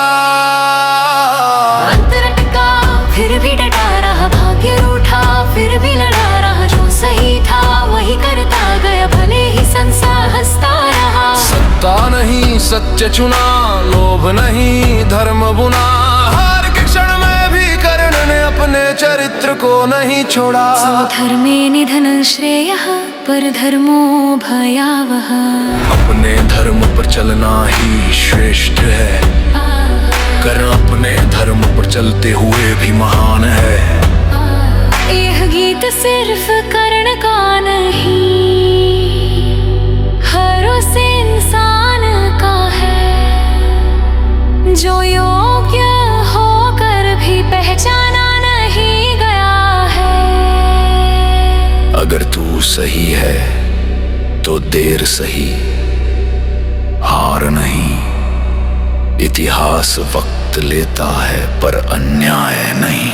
Speaker 7: अंतरट का फिर भी डटा रहा, भाग्य रूठा फिर भी लड़ा रहा। जो सही था वही करता गया, भले ही संसार हंसता रहा।
Speaker 1: सत्ता नहीं सत्य चुना, लोभ नहीं धर्म बुना। हार के क्षण में भी कर्ण ने अपने चरित्र को नहीं छोड़ा।
Speaker 7: स्वधर्मे निधन श्रेयः पर धर्मो भयावह।
Speaker 1: अपने धर्म पर चलना ही श्रेष्ठ है। कर्ण अपने धर्म पर चलते हुए भी महान है।
Speaker 7: यह गीत सिर्फ कर्ण का नहीं, हर उस इंसान का है जो योग्य होकर भी पहचाना नहीं गया है।
Speaker 1: अगर तू सही है तो देर सही, हार नहीं। इतिहास वक्त लेता है पर अन्याय नहीं।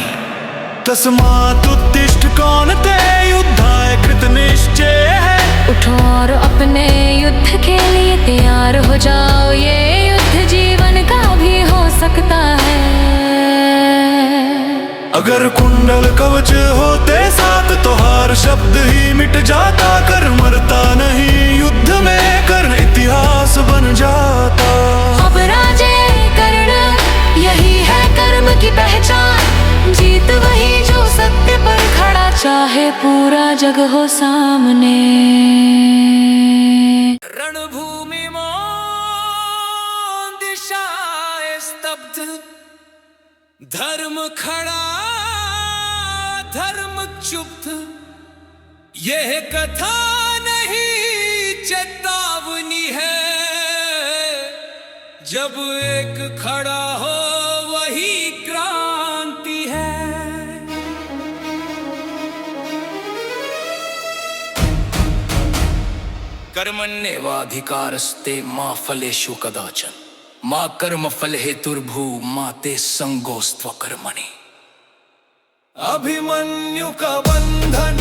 Speaker 3: तस्मात् उत्तिष्ठ कौन्ते, युद्धाय कृत निश्चय है।
Speaker 7: उठो और अपने युद्ध के लिए तैयार हो जाओ, ये युद्ध जीवन का भी हो सकता है।
Speaker 3: अगर कुंडल कवच होते साथ तो हार शब्द ही मिट जाता। कर मरता नहीं युद्ध में, कर इतिहास बन जाता।
Speaker 7: अब राजे कर्ण यही है कर्म की पहचान। जीत वही जो सत्य पर खड़ा, चाहे पूरा जग हो सामने।
Speaker 3: रणभूमि में दिशाएं स्तब्ध, धर्म खड़ा धर्म चुप्त। यह कथा नहीं चेतावनी है, जब एक खड़ा हो वही क्रांति है।
Speaker 1: कर्मण्येवाधिकारस्ते मा फलेषु कदाचन। मा कर्म फल हेतुर्भू मा ते संगोस्त्व कर्मणि।
Speaker 3: अभिमन्यु का बंधन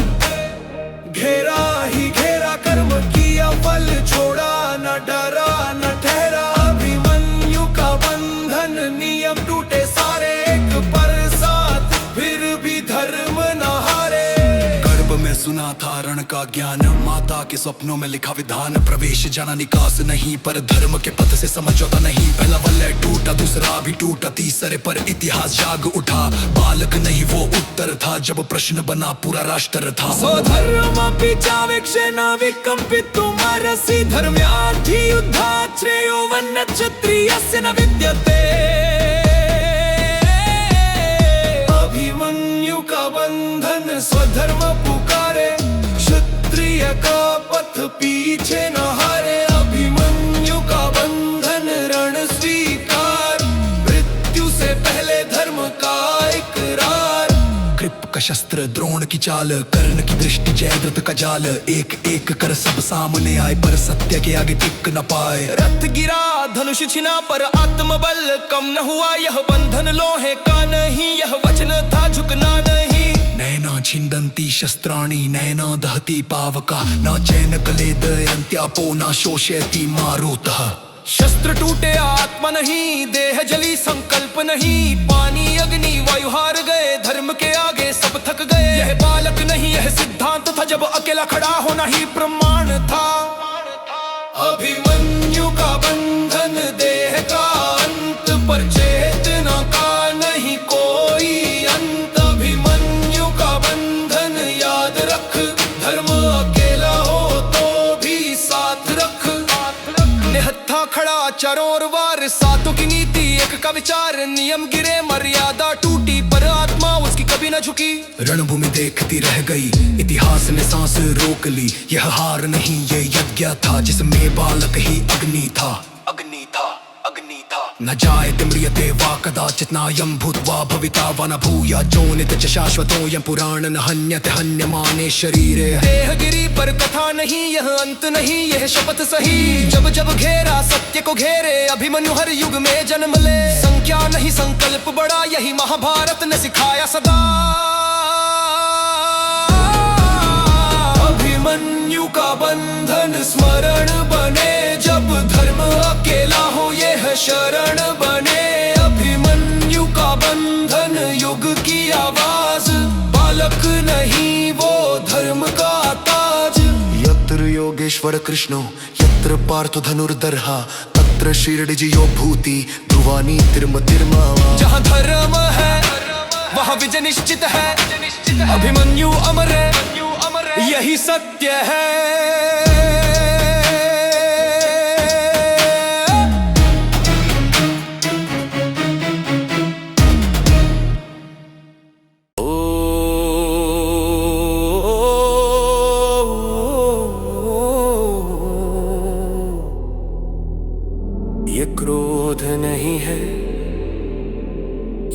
Speaker 3: घेरा ही घेरा, कर्म किया फल छोड़ा, न डरा न ठहरा। अभिमन्यु का बंधन नियम टूटे सारे, एक पर साथ फिर भी धर्म न हारे।
Speaker 2: गर्भ में सुना था रण का ज्ञान, माता के सपनों में लिखा विधान। प्रवेश जाना निकास नहीं, पर धर्म के पथ से समझौता नहीं। पहला वलय टूटा दूसरा भी टूटा, तीसरे पर इतिहास जाग उठा। बालक नहीं वो उत्तर था, जब प्रश्न बना पूरा राष्ट्र था।
Speaker 3: स्वधर्मपि चावेक्षेण विकम्पितुं अर्हसि, धर्म्यार्थी युद्धात् श्रेयो वन्न क्षत्रियस्य न विद्यते। अभिमन्यु का बंधन स्वधर्म पुकारे, क्षत्रिय का पथ पीछे न हारे। अभिमन्यु का बंधन रण स्वीकार, मृत्यु से पहले धर्म का इकरार।
Speaker 2: कृप का शस्त्र द्रोण की चाल, कर्ण की दृष्टि जयद्रथ का जाल। एक एक कर सब सामने आए, पर सत्य के आगे टिक न पाए।
Speaker 3: रथ गिरा धनुष छिना, पर आत्मबल कम न हुआ। यह बंधन लोहे का नहीं, यह वचन था झुकना नहीं।
Speaker 2: नैना छिन्दन्ति शस्त्राणि, नैना दहति पावका। न चैन कलेदयन्त्यापो न शोषयति मारुतः।
Speaker 3: शस्त्र टूटे आत्मा नहीं, देह जली संकल्प नहीं। पानी अग्नि वायु हार गए, धर्म के आगे सब थक गए। यह बालक नहीं यह सिद्धांत था, जब अकेला खड़ा होना ही प्रमाण था। अभिमन्यु का बंधन देह का अंत, पर चेतना का नहीं कोई अंत। अभिमन्यु का बंधन याद रख, धर्म चारों ओर वार, सातों की नीति एक का विचार, नियम गिरे मर्यादा टूटी, पर आत्मा उसकी कभी न झुकी।
Speaker 5: रणभूमि देखती रह गई, इतिहास ने सांस रोक ली। यह हार नहीं ये यज्ञ था, जिसमें बालक ही अग्नि था, अग्नि था, अग्नि था। न जाए तिम्रियते वा कदाचित् नायं भूत्वा भविता वा न भूया जोनित च शाश्वतोऽयं पुराण न हन्यते हन्यमाने शरीरे।
Speaker 3: देह गिरी पर कथा नहीं, यह अंत नहीं, यह शपथ सही। जब जब घेरा सत्य को घेरे, अभिमन्यु हर युग में जन्म ले। संख्या नहीं संकल्प बड़ा, यही महाभारत ने सिखाया सदा। अभिमन्यु का बंधन स्मरण बने, जब धर्म अकेला हो यह शरण बने। अभिमन्यु का बंधन युग की आवाज, बालक नहीं वो धर्म का ताज।
Speaker 5: यत्र योगेश्वर कृष्णो यत्र पार्थो धनुर्धरः, तत्र शिरडिजियो भूति ध्रुवानी तिर्म तिर्मा।
Speaker 3: जहाँ धर्म है वहाँ विजय निश्चित है, अभिमन्यु अमर है, यही सत्य है।
Speaker 1: ये क्रोध नहीं है,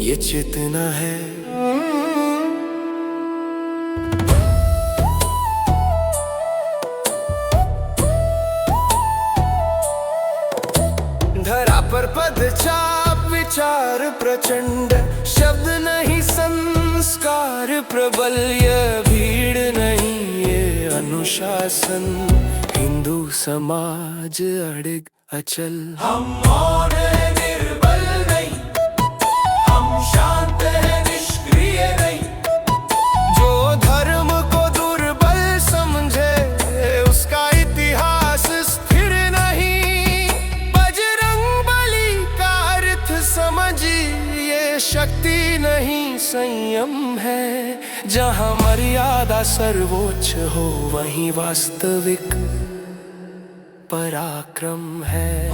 Speaker 1: ये चेतना है।
Speaker 3: धरा पर पद चाप विचार प्रचंड, शब्द नहीं संस्कार प्रबल। ये भीड़ नहीं ये अनुशासन, हिंदू समाज अड़िग अचल। हम मौन है निर्बल नहीं, हम शांत है निष्क्रिय नहीं। जो धर्म को दुर्बल समझे, उसका इतिहास स्थिर नहीं। बजरंगबली का अर्थ समझिए, शक्ति नहीं संयम है। जहाँ मर्यादा सर्वोच्च हो, वहीं वास्तविक पराक्रम है।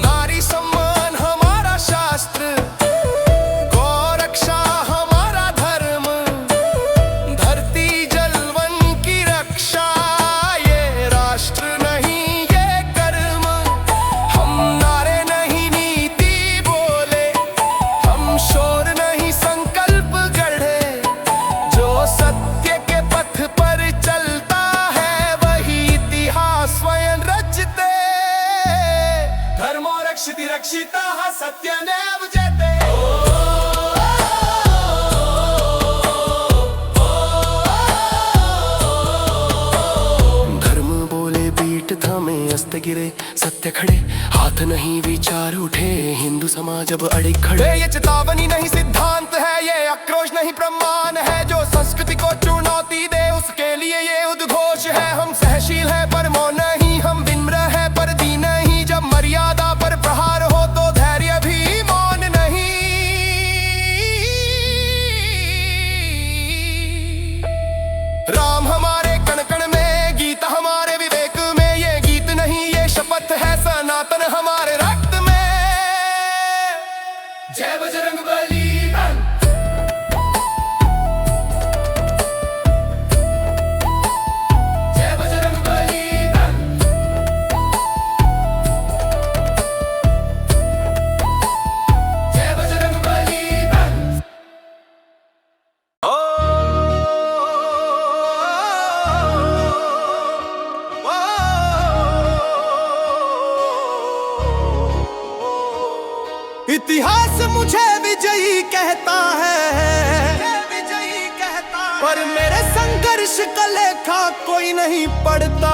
Speaker 3: नारी सम्मान हमारा शास्त्र, गौरक्षा हमारा धर्म। धरती जल वन की रक्षा, ये राष्ट्र नहीं ये कर्म। हम नारे नहीं नीति बोले, हम शोर नहीं संकल्प गढ़े। जो सत्य के पथ पर चलता है, वही इतिहास स्वयं रचते। धर्मो रक्षिति रक्षिताः सत्यमेव जयते। धर्म बोले बीट थामे, अस्त्र गिरे सत्य खड़े। हाथ नहीं विचार उठे, हिंदू समाज अब अड़िग खड़े। ये चेतावनी नहीं सिद्धांत है, ये आक्रोश नहीं प्रमाण है। जो संस्कृति को चुनौती दे, उसके लिए ये उद्घोष है। हम सहनशील है पर मौन नहीं, हम विनम्र है पर दीन नहीं। जब मर्यादा पर प्रहार हो तो धैर्य भी मौन नहीं। राम हमारे कण कण में, गीता हमारे विवेक में। ये गीत नहीं ये शपथ है, सनातन हमारे रक्त में। जय बजरंगबली। जय बजरंगबली। जय बजरंगबली। इतिहास मुझे विजयी कहता है, पर मेरे संघर्ष का लेखा कोई नहीं पढ़ता।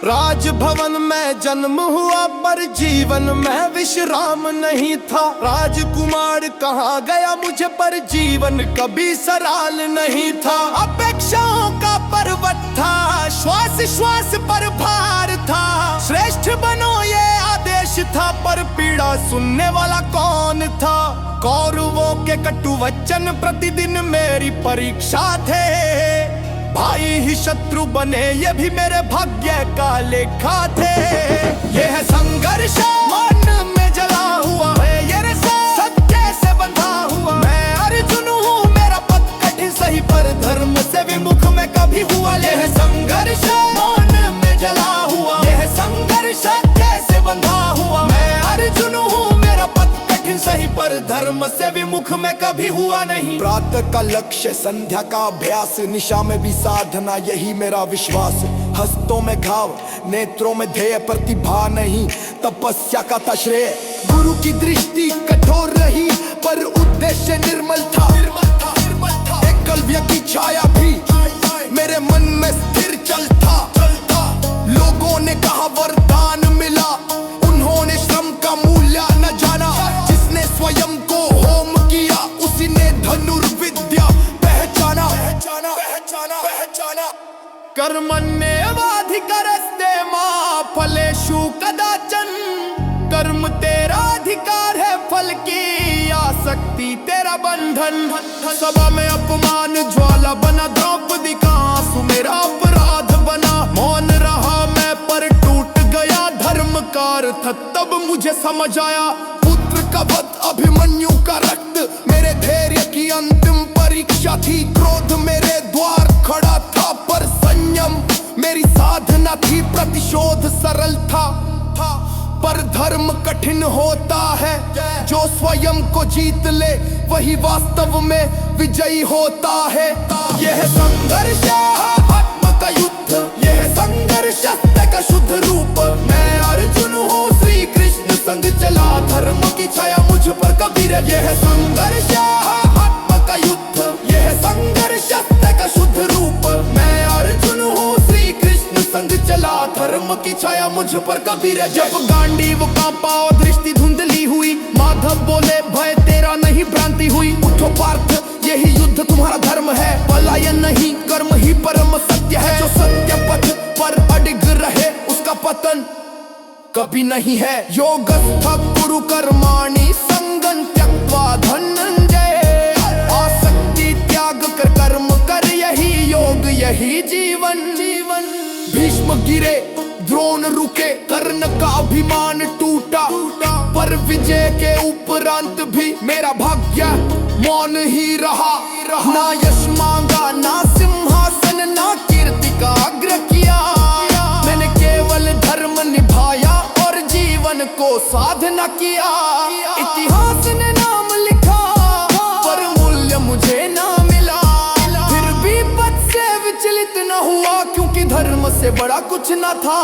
Speaker 3: राजभवन में जन्म हुआ पर जीवन में विश्राम नहीं था। राजकुमार कहाँ गया मुझे, पर जीवन कभी सराल नहीं था। अपेक्षाओं का पर्वत था, श्वास श्वास पर भार था। श्रेष्ठ बनो ये आदेश था, पर पीड़ा सुनने वाला कौन था। कौरवों के कटु वचन प्रतिदिन मेरी परीक्षा थे। भाई ही शत्रु बने ये भी मेरे भाग्य का लेखा थे। ये है संघर्ष मन में जला हुआ है, ये रसा सत्य से बंधा हुआ। मैं अर्जुन हूँ, मेरा पथ कठिन सही पर धर्म से विमुख मैं कभी हुआ। ये है संघर्ष मन में जला हुआ, ये है संघर्ष सत्य से बंधा हुआ। मैं अर्जुन हूँ, मेरा पथ कठिन सही पर धर्म से विमुख मैं कभी हुआ नहीं।
Speaker 5: प्रातः का लक्ष्य, संध्या का अभ्यास, निशा में भी साधना, यही मेरा विश्वास। हस्तों में घाव, नेत्रों में ध्येय, प्रतिभा नहीं तपस्या का था श्रेय। गुरु की दृष्टि कठोर रही पर उद्देश्य निर्मल था। एकलव्य की छाया भी मेरे मन में स्थिर चलता। लोगों ने कहा वरदान मिला, उन्होंने श्रम का मूल्य न जाना। जिसने स्वयं को होम किया उसी ने धनुर्विद्या पहचाना।
Speaker 3: कर्मण्येवाधिकारस्ते मा फलेषु कदाचन। कर्म तेरा अधिकार है, फल की आसक्ति तेरा बंधन। सभा में अपमान ज्वाला बना, द्रौपदी का आंसू मेरा अपराध बना। मौन रहा मैं पर टूट गया धर्म का अर्थ, तब मुझे समझ आया।
Speaker 5: पुत्र का वध, अभिमन्यु का रक्त, मेरे धैर्य की अंतिम परीक्षा थी। क्रोध मेरे द्वार खड़ा था पर संयम मेरी साधना थी। प्रतिशोध सरल था पर धर्म कठिन होता है। जो स्वयं को जीत ले वही वास्तव में विजयी होता है। यह संघर्ष आत्म का युद्ध, यह संघर्ष सत्य का शुद्ध रूप। मैं अर्जुन हूँ, श्री कृष्ण संग चला, धर्म की छाया मुझ पर कबीर। यह संघर्ष आत्म का युद्ध, यह संघर्ष सत्य का शुद्ध रूप। मैं अर्जुन हूँ, श्री कृष्ण संग चला, धर्म की छाया मुझ पर कबीर।
Speaker 3: जब गांडीव कांपा और दृष्टि धुंधली हुई, माधव बोले भय तेरा नहीं भ्रांति हुई।
Speaker 5: उठो पार्थ, यही युद्ध तुम्हारा धर्म है। पलायन नहीं, कर्म ही परम सत्य है। जो सत्य पथ पर अडिग रहे उसका पतन कभी नहीं है।
Speaker 3: योगस्थ कुरु कर्माणि संगं त्यक्त्वा धनंजय। आसक्ति त्याग कर कर्म कर, यही योग यही जीवन।
Speaker 5: भीष्म गिरे, द्रोण रुके, कर्ण का अभिमान टूटा। पर विजय के उपरांत भी मेरा भाग्य मौन ही रहा।
Speaker 3: ना यश मांगा, ना सिंहासन, ना कीर्ति का आग्रह किया। मैंने केवल धर्म निभाया और जीवन को साधना किया। इतिहास ने नाम लिखा पर मूल्य मुझे ना मिला। फिर भी पथ से विचलित न हुआ, क्योंकि धर्म से बड़ा कुछ न था।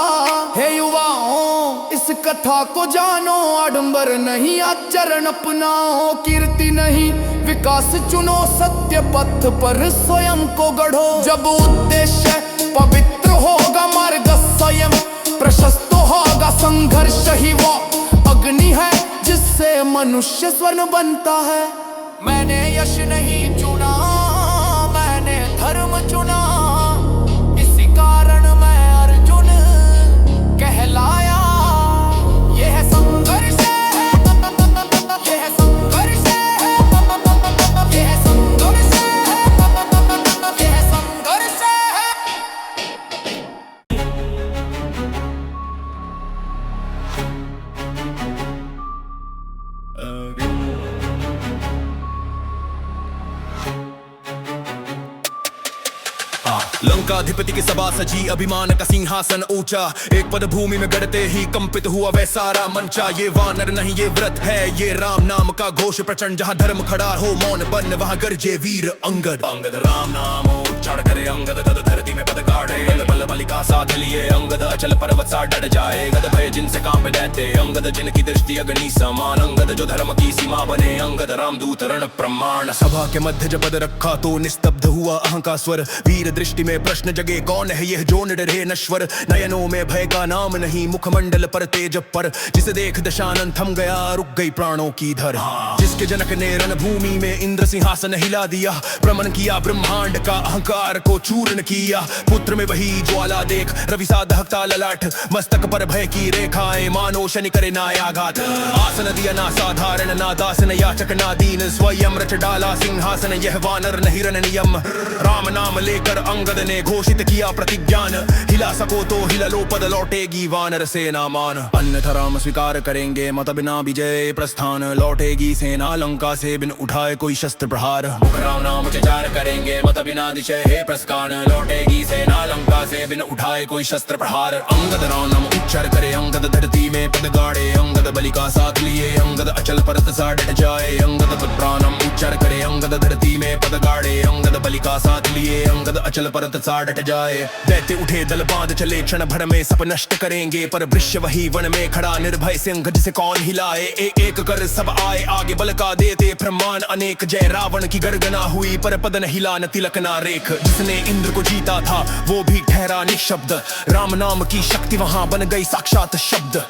Speaker 3: हे युवाओं, इस कथा को जानो, आडंबर नहीं आचरण अपनाओ। कीर्ति नहीं विकास चुनो, सत्य पथ पर स्वयं को गढ़ो। जब उद्देश्य पवित्र होगा, मार्ग स्वयं प्रशस्त होगा। संघर्ष ही वो अग्नि है जिससे मनुष्य स्वर्ण बनता है। मैंने यश नहीं चुना, मैंने धर्म चुना। इसी कारण मैं अर्जुन कहलाया। यह संघर्ष है, यह संघर्ष है, यह संघर्ष है, यह संघर्ष है।
Speaker 2: लंकाधिपति की सभा सजी, अभिमान का सिंहासन ऊंचा। एक पद भूमि में गड़ते ही कंपित हुआ वह सारा मंचा। ये वानर नहीं ये व्रत है, ये राम नाम का घोष प्रचंड। जहाँ धर्म खड़ा हो मौन बन, वहाँ गरजे वीर अंगद। अंगद राम नाम उच्चारण करे, अंगद गद धरती में पद काढ़े। बल बलिका साथ लिए, अंगद अचल पर्वत सा डट जाए। गद भय जिनसे कांप देते, अंगद जिनकी दृष्टि अग्नि समान। अंगद जो धर्म की सीमा बने, अंगद रामदूत रण प्रमाण। सभा के मध्य जब पद रखा तो निस्तब्ध हुआ अहंकार स्वर। वीर दृष्टि में प्रश्न जगे, कौन है यह जो निडरे नश्वर। नयनों में भय का नाम नहीं, मुखमंडल पर तेज पर। जिसे देख दशानन थम गया, रुक गई प्राणों की धर। जिसके जनक ने रणभूमि में इंद्र सिंहासन हिला दिया। भ्रमण किया ब्रह्मांड का, अहंकार अंधकार को चूर्ण किया। पुत्र में वही ज्वाला देख रवि सा दहकता ललाट, मस्तक पर भय की रेखाएं मानो शनि करे ना आघात। आसन दिया ना साधारण, ना दास न याचक ना दीन, स्वयं रच डाला सिंहासन, यह वानर नहीं रण नियम। राम नाम लेकर अंगद ने घोषित किया प्रतिज्ञान, हिला सको तो हिला लो पद लौटेगी वानर सेना मान। अन्यथा राम स्वीकार करेंगे मत बिना विजय प्रस्थान, लौटेगी सेना लंका से बिन उठाए कोई शस्त्र प्रहार। राम नाम उच्चार करेंगे मत बिना दिशे हे प्रस्थान, लौटेगी सेना लंका से बिन उठाए कोई शस्त्र प्रहार। अंगद राम नाम उच्चार करे अंगद धरती में पद गाड़े, अंगद बलि का साथ लिए अंगद अचल परत सा डट जाए। अंगद प्राणम उच्चार करे अंगद धरती में पद गाड़े, अंगद बलि का साथ लिए अंगद अचल परत सा डट जाए। दैत्य उठे दल बांध चले, क्षण भर में सब नष्ट करेंगे, पर वृक्ष वही वन में खड़ा निर्भय सिंह जिसे कौन हिलाए। एक एक कर सब आए आगे, बल का देते प्रमाण अनेक। जय रावण की गर्जना हुई पर पद न हिला न तिलक ना रेख, जिसने इंद्र को जीता था वो भी ठहरा निशब्द। राम नाम की शक्ति वहां बन गई साक्षात शब्द।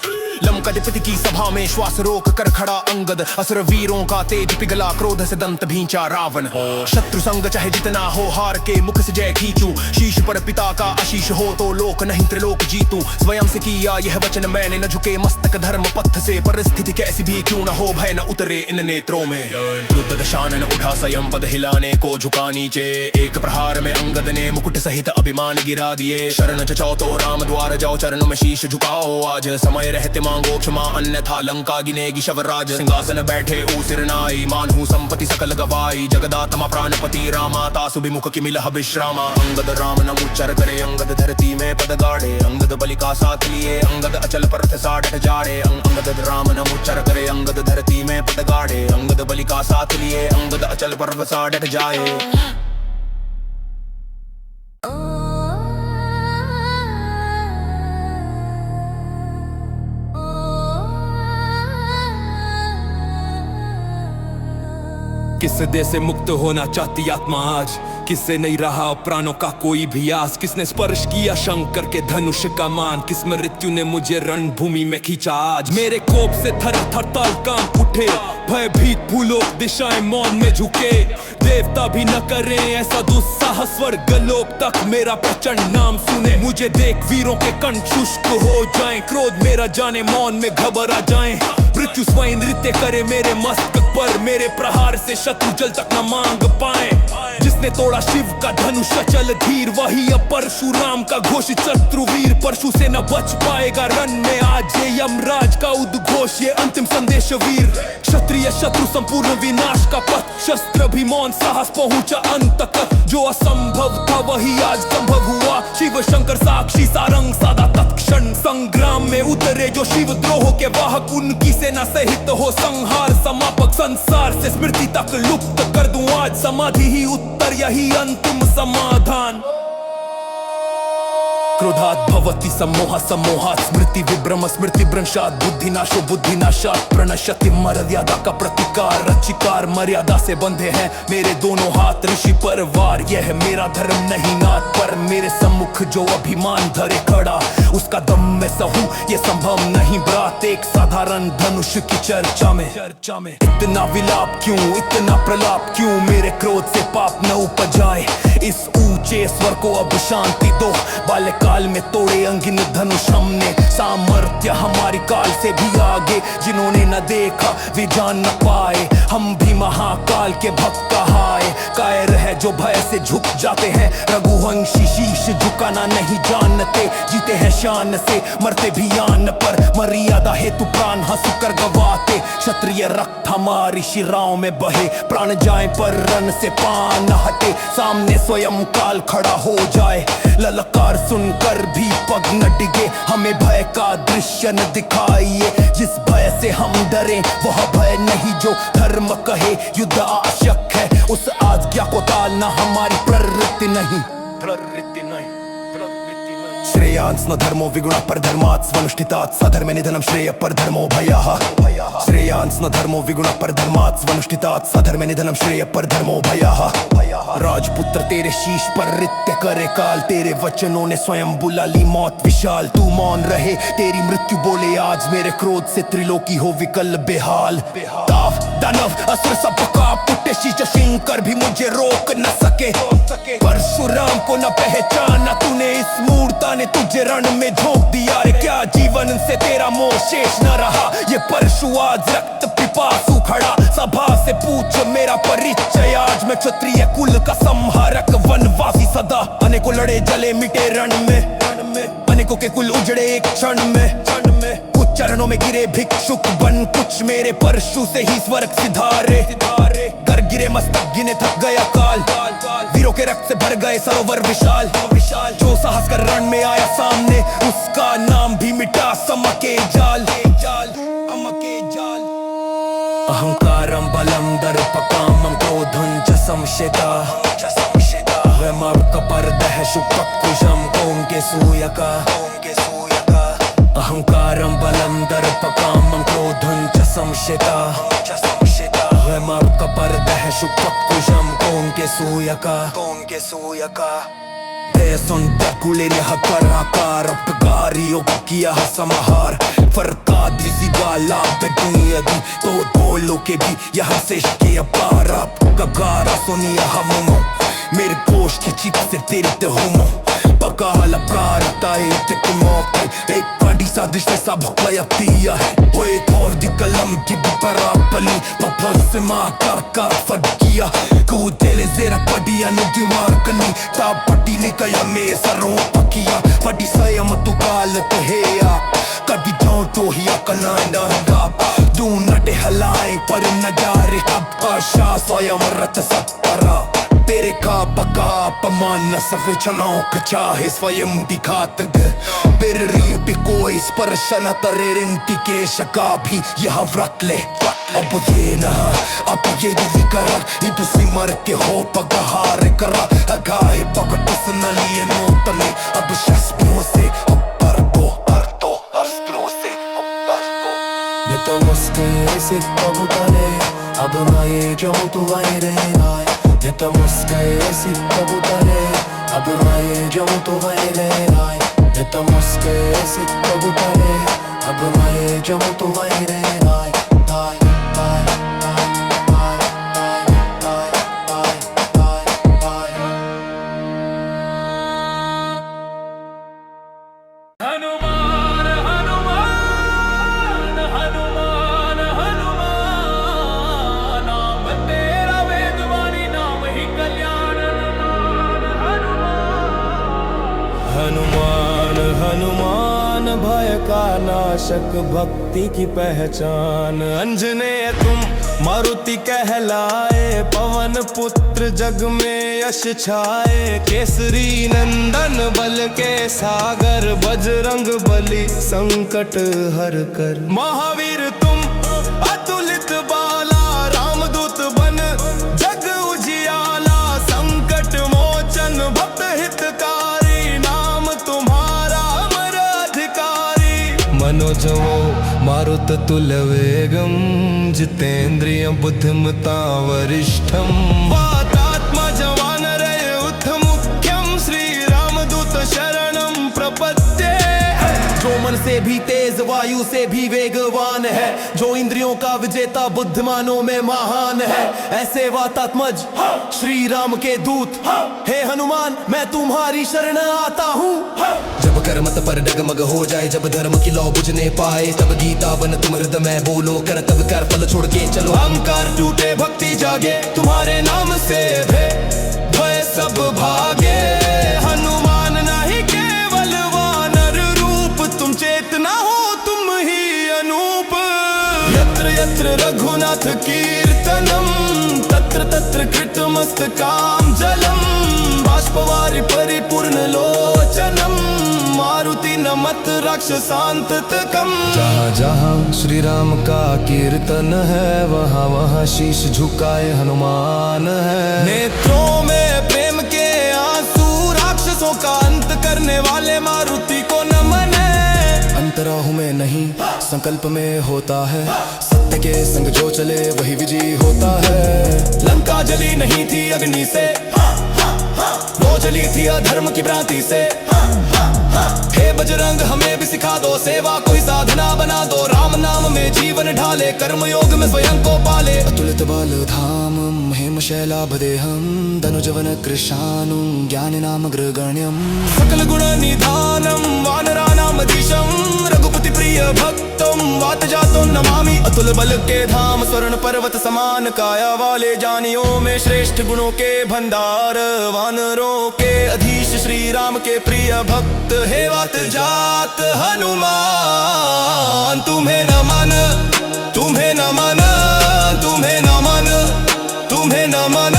Speaker 2: लंकाधिपति की सभा में श्वास रोक कर खड़ा अंगद, असुर वीरों का तेज पिघला, क्रोध से दंत भींचा रावण। शत्रु संग चाहे जितना हो हार के मुख से जय खींचूं, शीश पर पिता का आशीष हो तो लोक नहीं त्रिलोक जीतूं। स्वयं से किया यह वचन मैंने, न झुके मस्तक धर्म पथ से, परिस्थिति कैसी भी क्यों न हो भय न उतरे इन नेत्रों में। युद्ध दशानन उठा स्वयं पद हिलाने को झुका नीचे, एक प्रहार में अंगद ने मुकुट सहित अभिमान गिरा दिए। शरण चचाओ तो राम द्वार जाओ, चरणों में शीश झुकाओ आज, समय रहते मांगो क्षमा अन्यथा लंका गिनेगी शवराज। सिंहासन बैठे ऊसिर नाई, मानहु संपत्ति सकल गवाई, जगदात्मा प्राणपति रामा, तासु विमुख की मिलह विश्रामा। अंगद राम नाम उच्चार करे अंगद धरती में पद गाड़े, अंगद बलि का साथ लिए अंगद अचल परत सा डट जाड़े। अंगद राम नाम उच्चार करे अंगद धरती में पद गाड़े, अंगद बलि का साथ लिए अंगद अचल परत सा डट जाए।
Speaker 8: किससे देह से मुक्त होना चाहती आत्मा आज, किससे नहीं रहा प्राणों का कोई भी आस। किसने स्पर्श किया शंकर के धनुष का मान, किस मृत्यु ने मुझे रणभूमि में खींचा आज। मेरे कोप से थर थर ताल कांप उठे, भयभीत भूलोक दिशाएं मौन में झुके। देवता भी न करें ऐसा दुस्साहस, स्वर्ग लोक तक मेरा प्रचंड नाम सुने। मुझे देख वीरों के कंठ शुष्क हो जाएं, क्रोध मेरा जाने मौन में घबरा जाएं। मृत्यु स्वयं नृत्य करे मेरे मस्तक पर, मेरे प्रहार से शत्रु जल तक न मांग पाए। जिसने तोड़ा शिव का धनुष चल धीर, वही अब परशुराम का घोषित शत्रुवीर। परशु से न बच पाएगा रण में आज, ये यमराज का उद्घोष, ये अंतिम संदेश वीर। क्षत्रिय शत्रु संपूर्ण विनाश का पथ, शस्त्र भी मौन साहस पहुंचा अंत तक। जो असंभव था वही आज संभव हुआ, शिव शंकर साक्षी सारंग सादा तत्क्षण। संग्राम में उतरे जो शिव द्रोह के वाहक, उनकी सेना सहित हो संहार समापक। संसार से स्मृति तक लुप्त कर दूं आज, समाधि ही उत्तर यही अंतिम समाधान। क्रोधात् भवति सम्मोह सम्मोहात् स्मृति विभ्रम स्मृति भ्रंशात्, बुद्धिनाशो बुद्धिनाशात् प्रणश्यति मर्यादा का प्रतिकार। रचिकार मर्यादा से बंधे हैं मेरे दोनों हाथ, ऋषि परवार यह मेरा धर्म नहीं नाथ। पर मेरे सम्मुख जो अभिमान धरे खड़ा, उसका दम मैं सहूं ये संभव नहीं ब्रात। एक साधारण धनुष की चर्चा में इतना विलाप क्यों, इतना प्रलाप क्यों। मेरे क्रोध से पाप न उपजाए, इस ऊंचे स्वर को अब शांति दो। बाल्यकाल में तोड़े अंगिन धनुष हमने, सामर्थ्य हमारी काल से भी आगे। जिन्होंने न देखा वे जान न पाए, हम भी महाकाल के भक्त कहाए। कायर है जो भय से झुक जाते हैं, रघुवंशी शीश झुकाना नहीं जानते। जीते हैं शान से मरते भी आन पर, मर्यादा हेतु प्राण हंस कर गवाते। क्षत्रिय रक्त हमारी शिराओं में बहे, प्राण जाए पर रन से पान न हटे। सामने स्वयं काल खड़ा हो जाए, ललकार सुनकर भी पग न डिगे। हमें भय का दृश्य न दिखाइए, जिस भय से हम डरे वह भय नहीं जो धर्म कहे युद्ध आवश्यक है। उस आज्ञा को टालना हमारी प्रवृत्ति नहीं। श्रेयांस न धर्मो विगुण पर धर्मात् स्वनुष्ठितात्, सधर्मे निधनं श्रेय पर धर्मो भयः। श्रेयांस न धर्मो विगुण पर धर्मात् स्वनुष्ठितात्, सधर्मे निधनं श्रेय पर धर्मो भयः। राजपुत्र तेरे शीश पर नृत्य करे काल, तेरे वचनों ने स्वयं बुला ली मौत विशाल। तू मौन रहे तेरी मृत्यु बोले आज, मेरे क्रोध से त्रिलोकी हो विकल बेहाल। दाव दानव असुर सब कांप उठे, शीश शिंकर भी मुझे रोक न सके। परशुराम को न पहचाना तूने, इस मूर्ता ने तुझे रण में झोंक दिया रे। क्या जीवन से तेरा मोह शेष न रहा, ये परशु आज रक्त पिपासु खड़ा। सभा से पूछ मेरा परिचय, आज मैं क्षत्रिय कुल का संहारक वनवासी सदा। अनेकों लड़े जले मिटे रण में, अनेकों के कुल उजड़े एक क्षण में। कुछ चरणों में गिरे भिक्षुक बन, कुछ मेरे परशु से ही स्वर्ग सिधारे। कर गिरे मस्तक गिने थक गया काल, वीरों के रक्त से भर गए सरोवर विशाल। जो साहस कर रण में आया सामने, उसका नाम भी मिटा समके जाल। अहंकारं बलं दर्पकामं क्रोधं च संशिता, कपर्दः शुक्कुशं कौंके सूयका। अहंकारं बलं दर्पकामं क्रोधं च संशिता, कपर्दः शुक्कुशं कौंके सूयका। किया समाहार फरकाद गाला बेदुनियदी, तो बोलो के भी यहाँ से के अपार। आपका गारा सुनिया हमो, मेरे कोश की चिप से तेरी ते होमो। पका लकार ताए ते कुमोके, एक पार्टी साजिश में सब क्लयतिया है। वो एक और दी कलम की बपरापली, पपल से माँ का फटकिया। कूदेले जेरा पडिया नु दीवार कनी, ता पटी ने कया में सरों पकिया। पटी सयम तु काल कहेया, कभी जाऊं तो ही अकना डरगा। दू नटे हलाए पर नजारे, अब आशा स्वयं रत सत्तरा। तेरे का बका अपमान न सफे चनौक, चाहे स्वयं दिखात बिररी भी कोई स्पर्श न तरे। रिंटी के शका भी यह व्रत ले, अब ये न अब ये भी करा। इतु सिमर के हो पगहार करा, अगाए पगट न लिए नोतले। अब शस्त्रों से ऊपर दो अस्त्रों से ऊपर दो।
Speaker 1: ये तो मुस्के से कबूतरे, अब ना ये जो तू आए रे आए। ये तो मुस्के से कबूतरे, अब ना ये जो तू आए रे आए। ये तो मुस्के से कबूतरे, अब ना ये जो तू आए रे आए।
Speaker 3: हनुमान भय का नाशक, भक्ति की पहचान। अंजनेय तुम मारुति कहलाए, पवन पुत्र जग में यश छाए। केसरी नंदन बल के सागर, बजरंग बली संकट हर कर। महावीर तुम अतुलित बाला, रामदूत बन जग उजियाला। संकट मोचन भक्त हितकारी, नाम तुम्हारा अमर अधिकारी। मनोजवो मारुत तुल्यवेगं, जितेन्द्रिय बुद्धिमता वरिष्ठम। वातात्मा जवानरय उत मुख्यम, श्री रामदूत शरणं प्रपद्ये।
Speaker 8: जो मन से भी तेज वायु से भी वेगवान है, जो इंद्रियों का विजेता बुद्धिमानों में महान है। ऐसे वातात्मज श्री राम के दूत, हे हनुमान मैं तुम्हारी शरण आता हूँ।
Speaker 9: जब कर्मत पर डगमग हो जाए, जब धर्म की लौ बुझने पाए, तब गीता बन तुम हृदय में बोलो। कर तब कर फल छोड़ के चलो,
Speaker 3: अहंकार टूटे भक्ति जागे, तुम्हारे नाम से भय सब भागे। हनुमान नहीं केवल वानर रूप, तुम चेतना हो तुम ही अनूप। यत्र यत्र रघुनाथ कीर्तनम, तत्र तत्र कृतमस्तकाम जलम। बाष्पवारि परिपूर्ण लोचनम, मारुति नमत राक्षसांतकम। जहाँ जहाँ श्री राम का कीर्तन है, वहाँ वहाँ शीश झुकाए हनुमान है। नेत्रों में प्रेम के आंसू, राक्षसों का अंत करने वाले मारुति को नमन है।
Speaker 8: अंतराहु में नहीं संकल्प में होता है, सत्य के संग जो चले वही विजयी होता है।
Speaker 3: लंका जली नहीं थी अग्नि से,
Speaker 8: चली थी अधर्म की भ्रांति से। हे बजरंग हमें भी सिखा दो, सेवा कोई साधना बना दो। राम नाम में जीवन ढाले, कर्म योग में स्वयं को पाले।
Speaker 1: अतुलित बल धामं हेम शैलाभदेहं धनुजवन कृशानुं ज्ञान नाम गृगण्यं।
Speaker 8: सकल गुण निधानम वानराणाम दिशम, रघुपति प्रिय भक्तम वात जातो नमामि। अतुल बल के धाम स्वर्ण पर्वत समान, काया वाले जानियों में श्रेष्ठ गुणों के भंडार। वानरों के अधीश श्री राम के प्रिय भक्त, हे वात जात हनुमान। तुम्हें नमन, तुम्हें नमन, तुम्हें नमन, तुम्हें नमन।